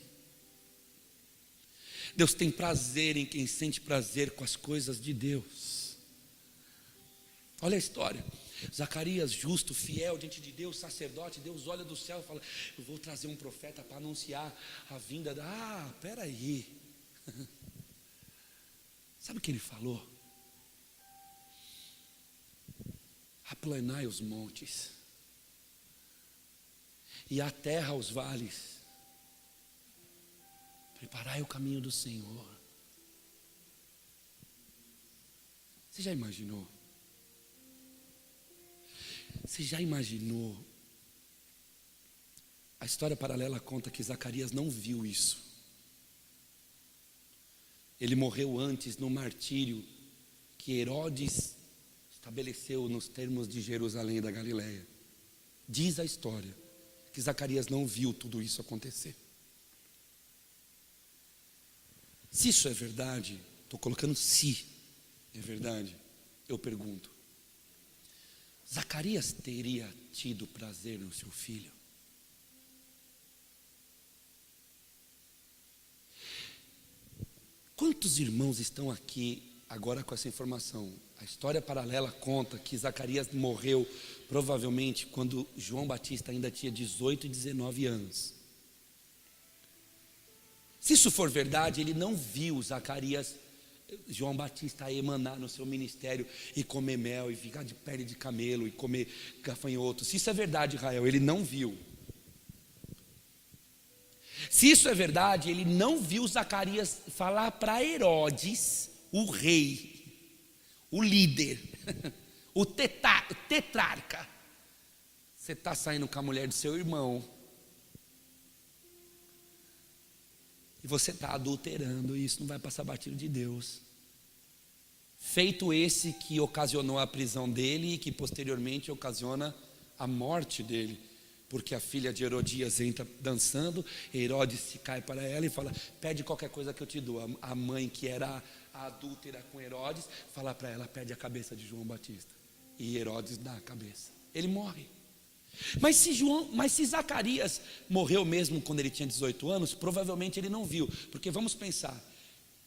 Deus tem prazer em quem sente prazer com as coisas de Deus. Olha a história. Zacarias, justo, fiel diante de Deus, sacerdote. Deus olha do céu e fala: eu vou trazer um profeta para anunciar a vinda da... peraí. Sabe o que ele falou? Aplanai os montes e a terra os vales. Preparai o caminho do Senhor. Você já imaginou? Você já imaginou? A história paralela conta que Zacarias não viu isso. Ele morreu antes no martírio que Herodes estabeleceu nos termos de Jerusalém da Galileia. Diz a história que Zacarias não viu tudo isso acontecer. Se isso é verdade, estou colocando se é verdade, eu pergunto: Zacarias teria tido prazer no seu filho? Quantos irmãos estão aqui agora com essa informação? A história paralela conta que Zacarias morreu provavelmente quando João Batista ainda tinha 18 e 19 anos. Se isso for verdade, ele não viu João Batista emanar no seu ministério e comer mel e ficar de pele de camelo e comer gafanhoto. Se isso é verdade, Israel, ele não viu. Se isso é verdade, ele não viu Zacarias falar para Herodes, o rei, o líder, o tetrarca: você está saindo com a mulher do seu irmão e você está adulterando, e isso não vai passar batido de Deus. Feito esse que ocasionou a prisão dele e que posteriormente ocasiona a morte dele, porque a filha de Herodias entra dançando, Herodes se cai para ela e fala: pede qualquer coisa que eu te dou. A mãe, que era a adúltera com Herodes, fala para ela: pede a cabeça de João Batista. E Herodes dá a cabeça, ele morre. Mas se Zacarias morreu mesmo quando ele tinha 18 anos, provavelmente ele não viu, porque vamos pensar,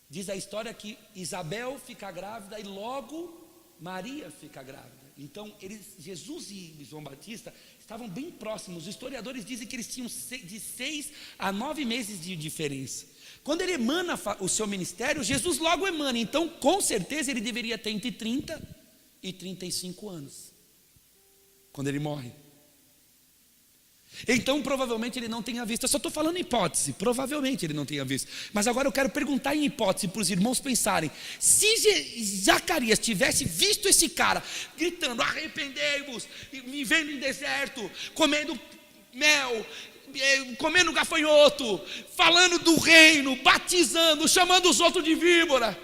diz a história que Isabel fica grávida e logo Maria fica grávida. Então Jesus e João Batista estavam bem próximos. Os historiadores dizem que eles tinham de 6 a 9 meses de diferença. Quando ele emana o seu ministério, Jesus logo emana. Então com certeza ele deveria ter entre 30 e 35 anos quando ele morre. Então provavelmente ele não tenha visto. Eu só estou falando em hipótese, provavelmente ele não tenha visto. Mas agora eu quero perguntar em hipótese para os irmãos pensarem: se Zacarias tivesse visto esse cara gritando: arrependei-vos, vivendo em deserto, comendo mel, comendo gafanhoto, falando do reino, batizando, chamando os outros de víbora,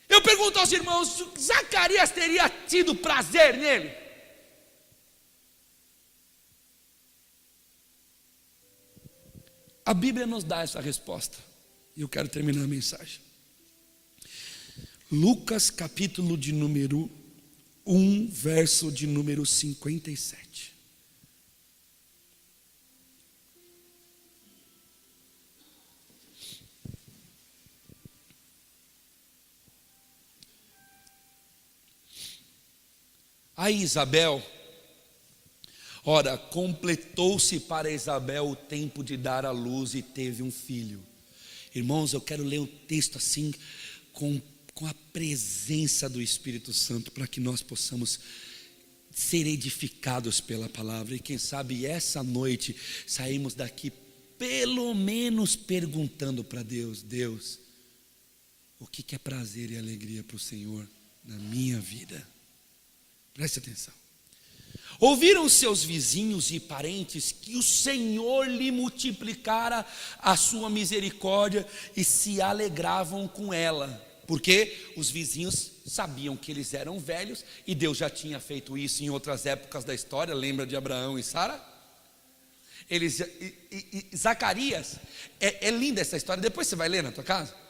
eu pergunto aos irmãos: Zacarias teria tido prazer nele? A Bíblia nos dá essa resposta, e eu quero terminar a mensagem. Lucas capítulo de número 1, verso de número 57. Aí Isabel, ora, completou-se para Isabel o tempo de dar à luz e teve um filho. Irmãos, eu quero ler o texto assim, com a presença do Espírito Santo, para que nós possamos ser edificados pela palavra. E quem sabe essa noite saímos daqui pelo menos perguntando para Deus: Deus, o que é prazer e alegria para o Senhor na minha vida? Preste atenção. Ouviram seus vizinhos e parentes que o Senhor lhe multiplicara a sua misericórdia e se alegravam com ela, porque os vizinhos sabiam que eles eram velhos e Deus já tinha feito isso em outras épocas da história. Lembra de Abraão e Sara? Zacarias, é linda essa história, depois você vai ler na tua casa.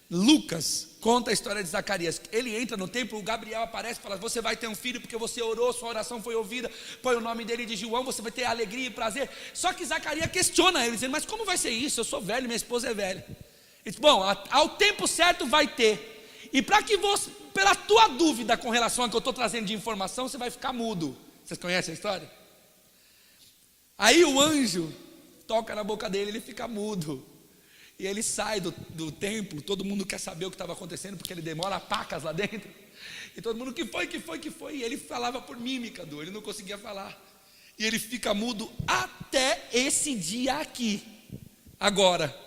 Lucas conta a história de Zacarias. Ele entra no templo, o Gabriel aparece e fala: você vai ter um filho porque você orou, sua oração foi ouvida, põe o nome dele de João, você vai ter alegria e prazer. Só que Zacarias questiona ele, dizendo: mas como vai ser isso? Eu sou velho, minha esposa é velha. Ele diz: bom, ao tempo certo vai ter. E para que você, pela tua dúvida com relação ao que eu estou trazendo de informação, você vai ficar mudo. Vocês conhecem a história? Aí o anjo toca na boca dele, ele fica mudo. E ele sai do templo, todo mundo quer saber o que estava acontecendo, porque ele demora pacas lá dentro. E todo mundo: que foi? E ele falava por mímica, ele não conseguia falar. E ele fica mudo até esse dia aqui, agora,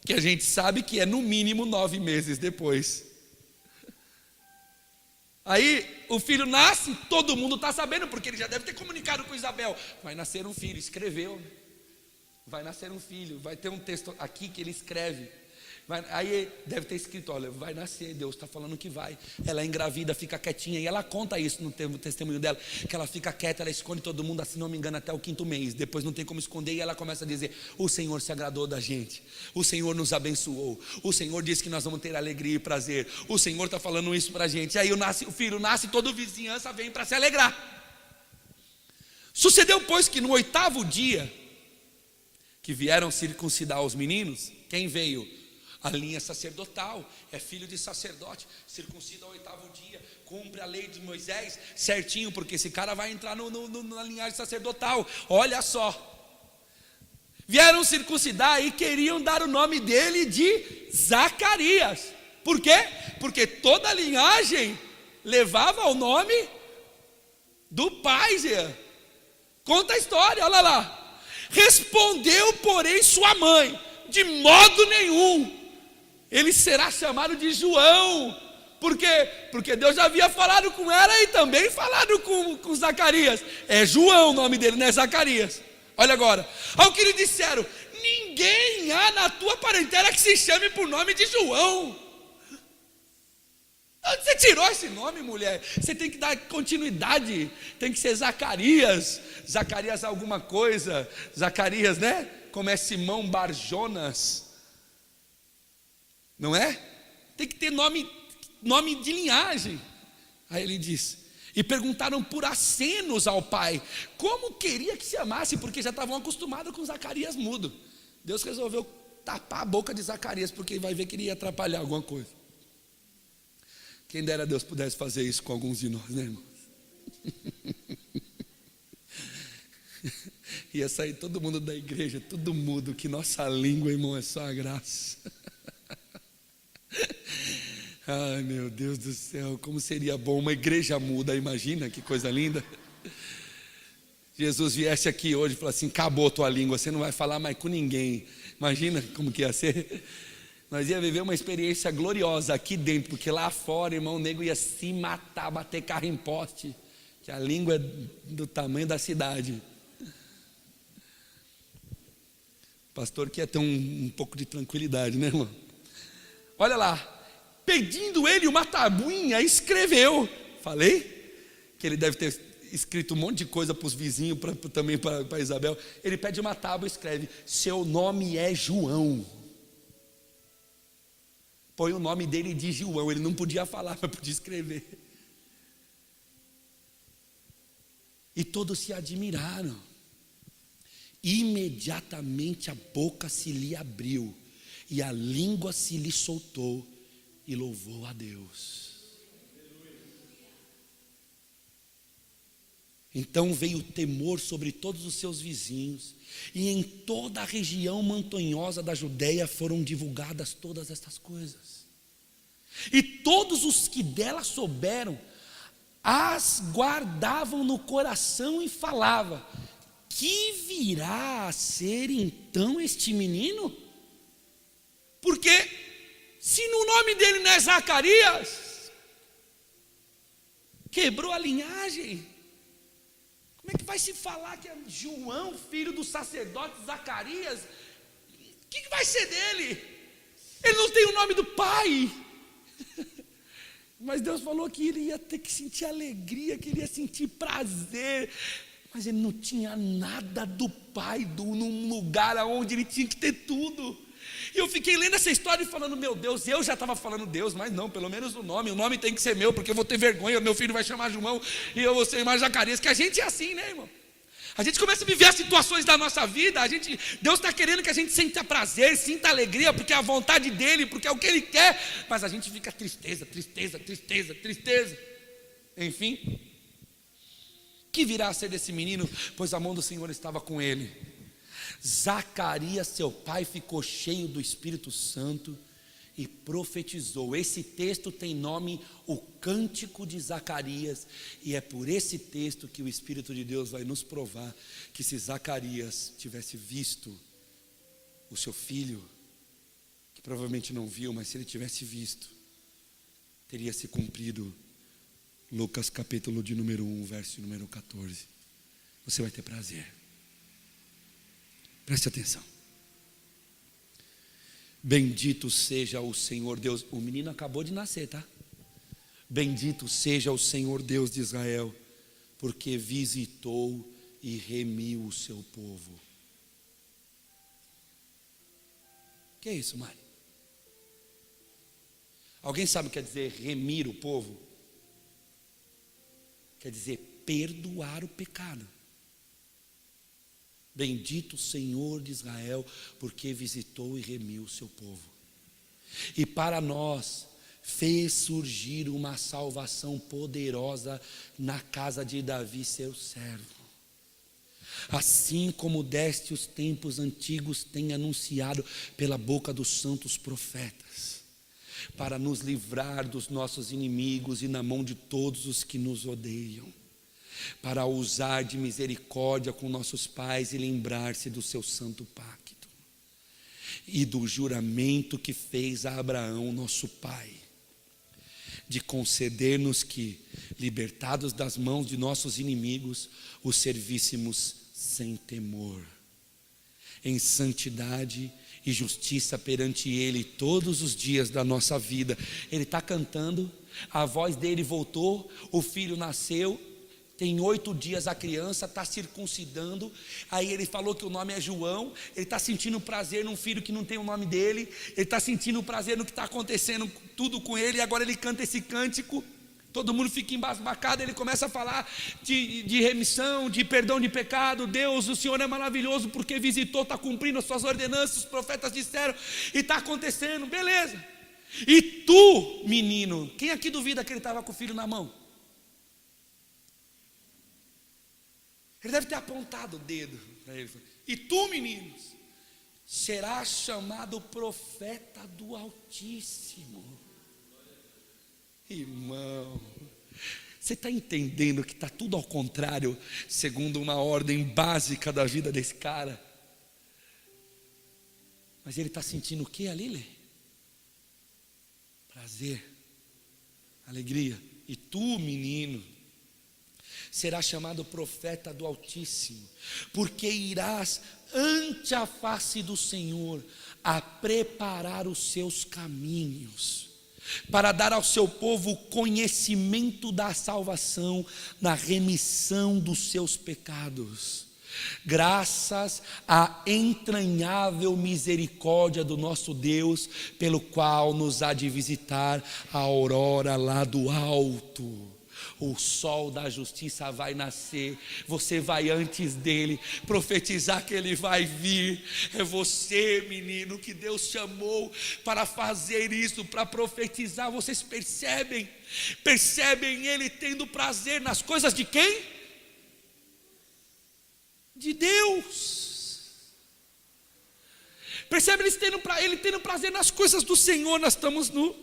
que a gente sabe que é no mínimo 9 meses depois. Aí o filho nasce, todo mundo está sabendo, porque ele já deve ter comunicado com Isabel: vai nascer um filho, escreveu. Vai nascer um filho, vai ter um texto aqui que ele escreve. Aí deve ter escrito: olha, vai nascer, Deus está falando que vai. Ela engravida, fica quietinha, e ela conta isso no testemunho dela, que ela fica quieta, ela esconde todo mundo, se não me engano, até o 5º mês. Depois não tem como esconder, e ela começa a dizer: o Senhor se agradou da gente, o Senhor nos abençoou, o Senhor disse que nós vamos ter alegria e prazer, o Senhor está falando isso para a gente. Aí o filho nasce, toda a vizinhança vem para se alegrar. Sucedeu, pois, que no 8º dia que vieram circuncidar os meninos, quem veio? a linha sacerdotal, é filho de sacerdote, circuncido ao 8º dia, cumpre a lei de Moisés certinho, porque esse cara vai entrar na linhagem sacerdotal. Olha só, vieram circuncidar e queriam dar o nome dele de Zacarias. Por quê? Porque toda a linhagem levava o nome do pai. Conta a história, olha lá. Respondeu, porém, sua mãe: de modo nenhum ele será chamado de João. Por quê? Porque Deus já havia falado com ela e também falado com Zacarias. É João o nome dele, não é Zacarias. Olha agora, ao que lhe disseram: ninguém há na tua parentela que se chame por nome de João. Onde você tirou esse nome, mulher? Você tem que dar continuidade, tem que ser Zacarias. Zacarias alguma coisa, Zacarias, né? Como é Simão Barjonas, não é? Tem que ter nome de linhagem. Aí ele diz: e perguntaram por acenos ao pai, como queria que se chamasse, porque já estavam acostumados com Zacarias mudo. Deus resolveu tapar a boca de Zacarias, porque vai ver que ele ia atrapalhar alguma coisa. Quem dera Deus pudesse fazer isso com alguns de nós, né, irmãos? Ia sair todo mundo da igreja, tudo mudo, que nossa língua, irmão, é só a graça. Ai, meu Deus do céu, como seria bom uma igreja muda, imagina que coisa linda. Jesus viesse aqui hoje e falasse assim: acabou tua língua, você não vai falar mais com ninguém. Imagina como que ia ser. Nós ia viver uma experiência gloriosa aqui dentro, porque lá fora, irmão, o nego ia se matar, bater carro em poste, que a língua é do tamanho da cidade. O pastor quer ter um pouco de tranquilidade, né, irmão? Olha lá, pedindo ele uma tabuinha, escreveu. Falei que ele deve ter escrito um monte de coisa para os vizinhos, também para Isabel. Ele pede uma tábua e escreve: seu nome é João. Põe o nome dele de João. Ele não podia falar, mas podia escrever. E todos se admiraram. Imediatamente a boca se lhe abriu e a língua se lhe soltou, e louvou a Deus. Então veio temor sobre todos os seus vizinhos, e em toda a região montanhosa da Judéia foram divulgadas todas estas coisas. E todos os que dela souberam as guardavam no coração e falavam: que virá a ser então este menino? Porque se no nome dele não é Zacarias, quebrou a linhagem. Como é que vai se falar que é João, filho do sacerdote Zacarias? O que vai ser dele? Ele não tem o nome do pai. Mas Deus falou que ele ia ter que sentir alegria, que ele ia sentir prazer. Mas ele não tinha nada do pai, num lugar onde ele tinha que ter tudo. E eu fiquei lendo essa história e falando: meu Deus, eu já estava falando Deus, mas não, pelo menos o nome tem que ser meu, porque eu vou ter vergonha, meu filho vai chamar João e eu vou ser mais Zacarias. Que a gente é assim, né, irmão? A gente começa a viver as situações da nossa vida, Deus está querendo que a gente sinta prazer, sinta alegria, porque é a vontade dEle, porque é o que Ele quer, mas a gente fica tristeza. Enfim, que virá a ser desse menino? Pois a mão do Senhor estava com ele. Zacarias, seu pai, ficou cheio do Espírito Santo e profetizou. Esse texto tem nome O Cântico de Zacarias, e é por esse texto que o Espírito de Deus vai nos provar que se Zacarias tivesse visto o seu filho, que provavelmente não viu, mas se ele tivesse visto, teria se cumprido Lucas capítulo de número 1, verso número 14. Você vai ter prazer. Preste atenção. Bendito seja o Senhor Deus. O menino acabou de nascer, tá? Bendito seja o Senhor Deus de Israel, porque visitou e remiu o seu povo. O que é isso, Mari? Alguém sabe o que quer dizer remir o povo? Quer dizer perdoar o pecado. Bendito o Senhor de Israel, porque visitou e remiu o seu povo. e para nós fez surgir uma salvação poderosa na casa de Davi, seu servo. Assim como deste os tempos antigos tem anunciado pela boca dos santos profetas, para nos livrar dos nossos inimigos e na mão de todos os que nos odeiam, para usar de misericórdia com nossos pais e lembrar-se do seu santo pacto e do juramento que fez a Abraão, nosso pai, de conceder-nos que, libertados das mãos de nossos inimigos, os servíssemos sem temor, em santidade e justiça perante Ele todos os dias da nossa vida. Ele está cantando, a voz dele voltou, o filho nasceu, tem 8 dias a criança, está circuncidando. Aí ele falou que o nome é João. Ele está sentindo prazer num filho que não tem o nome dele. Ele está sentindo prazer no que está acontecendo tudo com ele. E agora ele canta esse cântico. Todo mundo fica embasbacado. Ele começa a falar de remissão, de perdão de pecado. Deus, o Senhor é maravilhoso porque visitou, está cumprindo as suas ordenanças. Os profetas disseram e está acontecendo, beleza. E tu, menino, quem aqui duvida que ele estava com o filho na mão? Ele deve ter apontado o dedo para ele. E tu, meninos, serás chamado profeta do Altíssimo. Irmão, você está entendendo que está tudo ao contrário, segundo uma ordem básica da vida desse cara? Mas ele está sentindo o que ali, Lê? Prazer, alegria. E tu, menino, serás chamado profeta do Altíssimo, porque irás ante a face do Senhor a preparar os seus caminhos, para dar ao seu povo conhecimento da salvação na remissão dos seus pecados, graças à entranhável misericórdia do nosso Deus, pelo qual nos há de visitar a aurora lá do alto. O sol da justiça vai nascer, você vai antes dele, profetizar que ele vai vir. É você, menino, que Deus chamou para fazer isso, para profetizar. Vocês percebem ele tendo prazer nas coisas de quem? De Deus. Percebe ele tendo prazer nas coisas do Senhor. Nós estamos no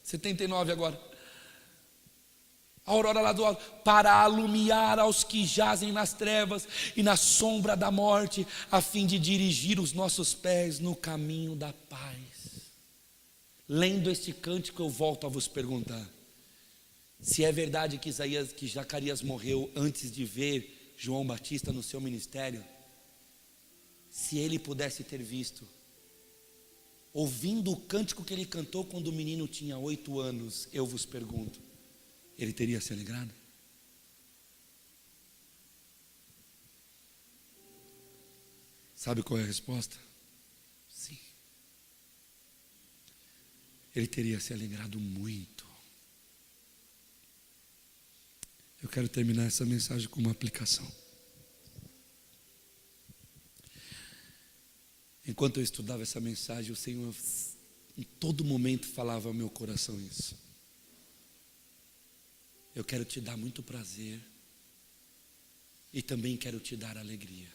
79 agora. A aurora lá do alto, para alumiar aos que jazem nas trevas e na sombra da morte, a fim de dirigir os nossos pés no caminho da paz. Lendo este cântico, eu volto a vos perguntar: se é verdade que Zacarias morreu antes de ver João Batista no seu ministério, se ele pudesse ter visto, ouvindo o cântico que ele cantou quando o menino tinha 8 anos, eu vos pergunto, ele teria se alegrado? Sabe qual é a resposta? Sim. Ele teria se alegrado muito. Eu quero terminar essa mensagem com uma aplicação. Enquanto eu estudava essa mensagem, o Senhor em todo momento falava ao meu coração isso. Eu quero te dar muito prazer e também quero te dar alegria.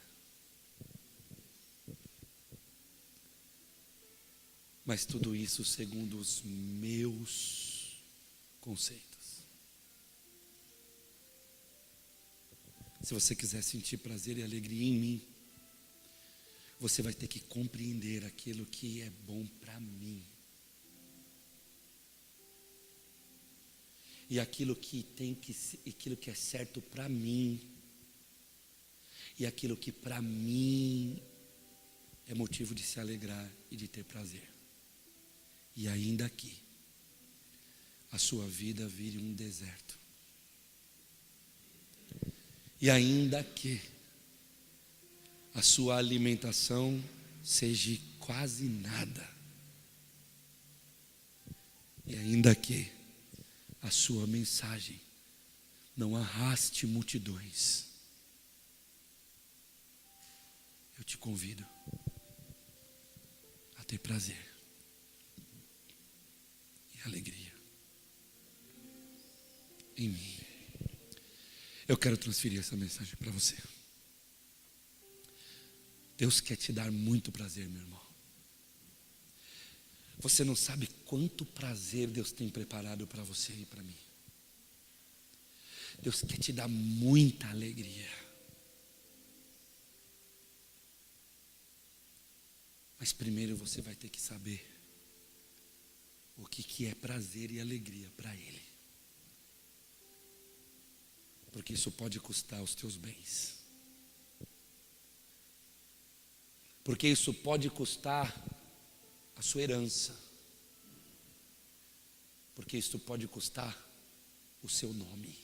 Mas tudo isso segundo os meus conceitos. Se você quiser sentir prazer e alegria em mim, você vai ter que compreender aquilo que é bom para mim. E aquilo que é certo para mim. E aquilo que para mim é motivo de se alegrar e de ter prazer. E ainda que a sua vida vire um deserto. E ainda que a sua alimentação seja quase nada. E ainda que a sua mensagem não arraste multidões, eu te convido ter prazer e alegria em mim. Eu quero transferir essa mensagem para você. Deus quer te dar muito prazer, meu irmão. Você não sabe quanto prazer Deus tem preparado para você e para mim. Deus quer te dar muita alegria. Mas primeiro você vai ter que saber o que é prazer e alegria para Ele. Porque isso pode custar os teus bens. Porque isso pode custar a sua herança. Porque isso pode custar o seu nome.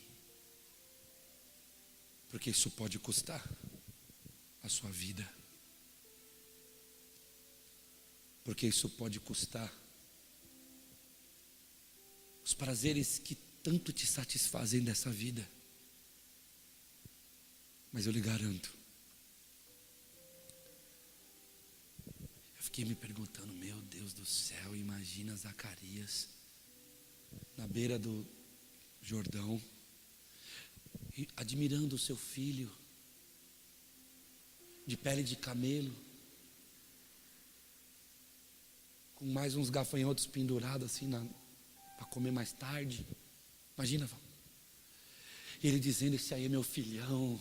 Porque isso pode custar a sua vida. Porque isso pode custar os prazeres que tanto te satisfazem dessa vida. Mas eu lhe garanto, eu fiquei me perguntando, meu Deus do céu, imagina Zacarias na beira do Jordão, e admirando o seu filho, de pele de camelo, com mais uns gafanhotos pendurados assim para comer mais tarde. Imagina, e ele dizendo, esse aí é meu filhão.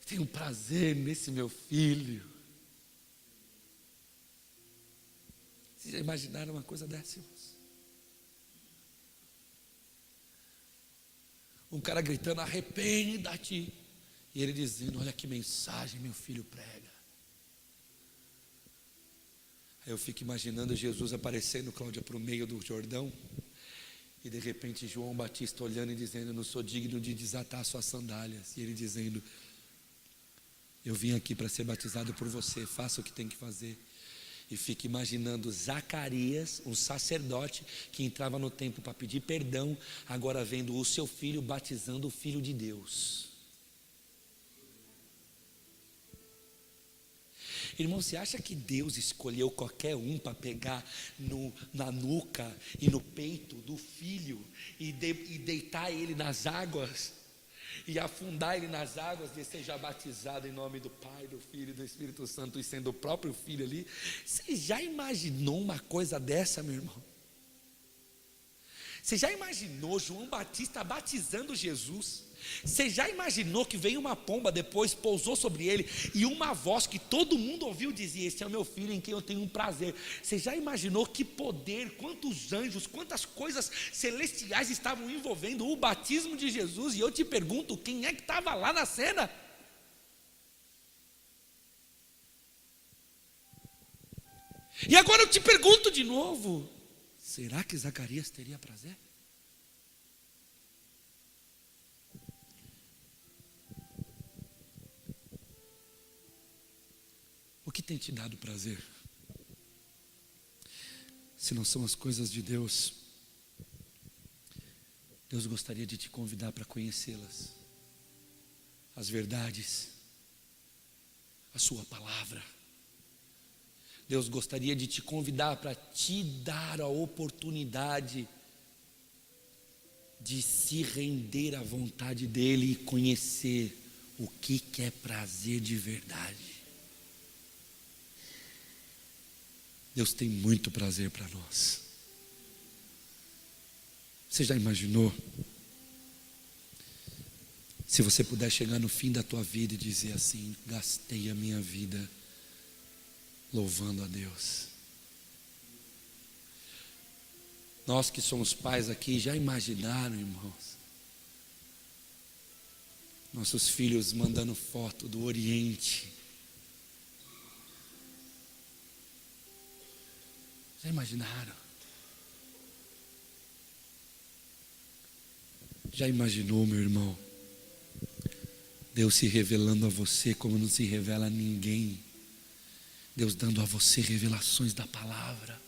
Tenho prazer nesse meu filho. Vocês já imaginaram uma coisa dessa, irmãos? Um cara gritando, arrependa-te. E ele dizendo, olha que mensagem meu filho prega. Aí eu fico imaginando Jesus aparecendo, Cláudia, para o meio do Jordão. E de repente João Batista olhando e dizendo, não sou digno de desatar suas sandálias. E ele dizendo, eu vim aqui para ser batizado por você, faça o que tem que fazer. E fica imaginando Zacarias, um sacerdote que entrava no templo para pedir perdão, agora vendo o seu filho batizando o Filho de Deus. Irmão, você acha que Deus escolheu qualquer um para pegar na nuca e no peito do filho e deitar ele nas águas? E afundar ele nas águas, e seja batizado em nome do Pai, do Filho e do Espírito Santo, e sendo o próprio Filho ali? Você já imaginou uma coisa dessa, meu irmão? Você já imaginou João Batista batizando Jesus? Você já imaginou que veio uma pomba depois, pousou sobre ele, e uma voz que todo mundo ouviu dizia, esse é o meu filho em quem eu tenho um prazer. Você já imaginou que poder, quantos anjos, quantas coisas celestiais estavam envolvendo o batismo de Jesus? E eu te pergunto, quem é que estava lá na cena? E agora eu te pergunto de novo, será que Zacarias teria prazer? O que tem te dado prazer? Se não são as coisas de Deus, Deus gostaria de te convidar para conhecê-las, as verdades, a sua palavra. Deus gostaria de te convidar para te dar a oportunidade de se render à vontade dEle e conhecer o que é prazer de verdade. Deus tem muito prazer para nós. Você já imaginou? Se você puder chegar no fim da tua vida e dizer assim, gastei a minha vida louvando a Deus. Nós que somos pais aqui, já imaginaram, irmãos? Nossos filhos mandando foto do Oriente. Já imaginaram? Já imaginou, meu irmão? Deus se revelando a você como não se revela a ninguém. Deus dando a você revelações da palavra.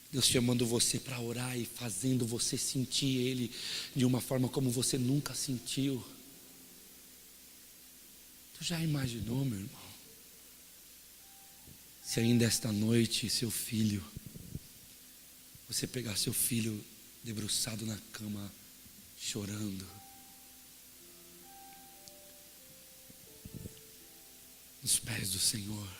Deus chamando você para orar e fazendo você sentir Ele de uma forma como você nunca sentiu. Tu já imaginou, meu irmão? Se ainda esta noite seu filho, você pegar seu filho debruçado na cama, chorando, nos pés do Senhor,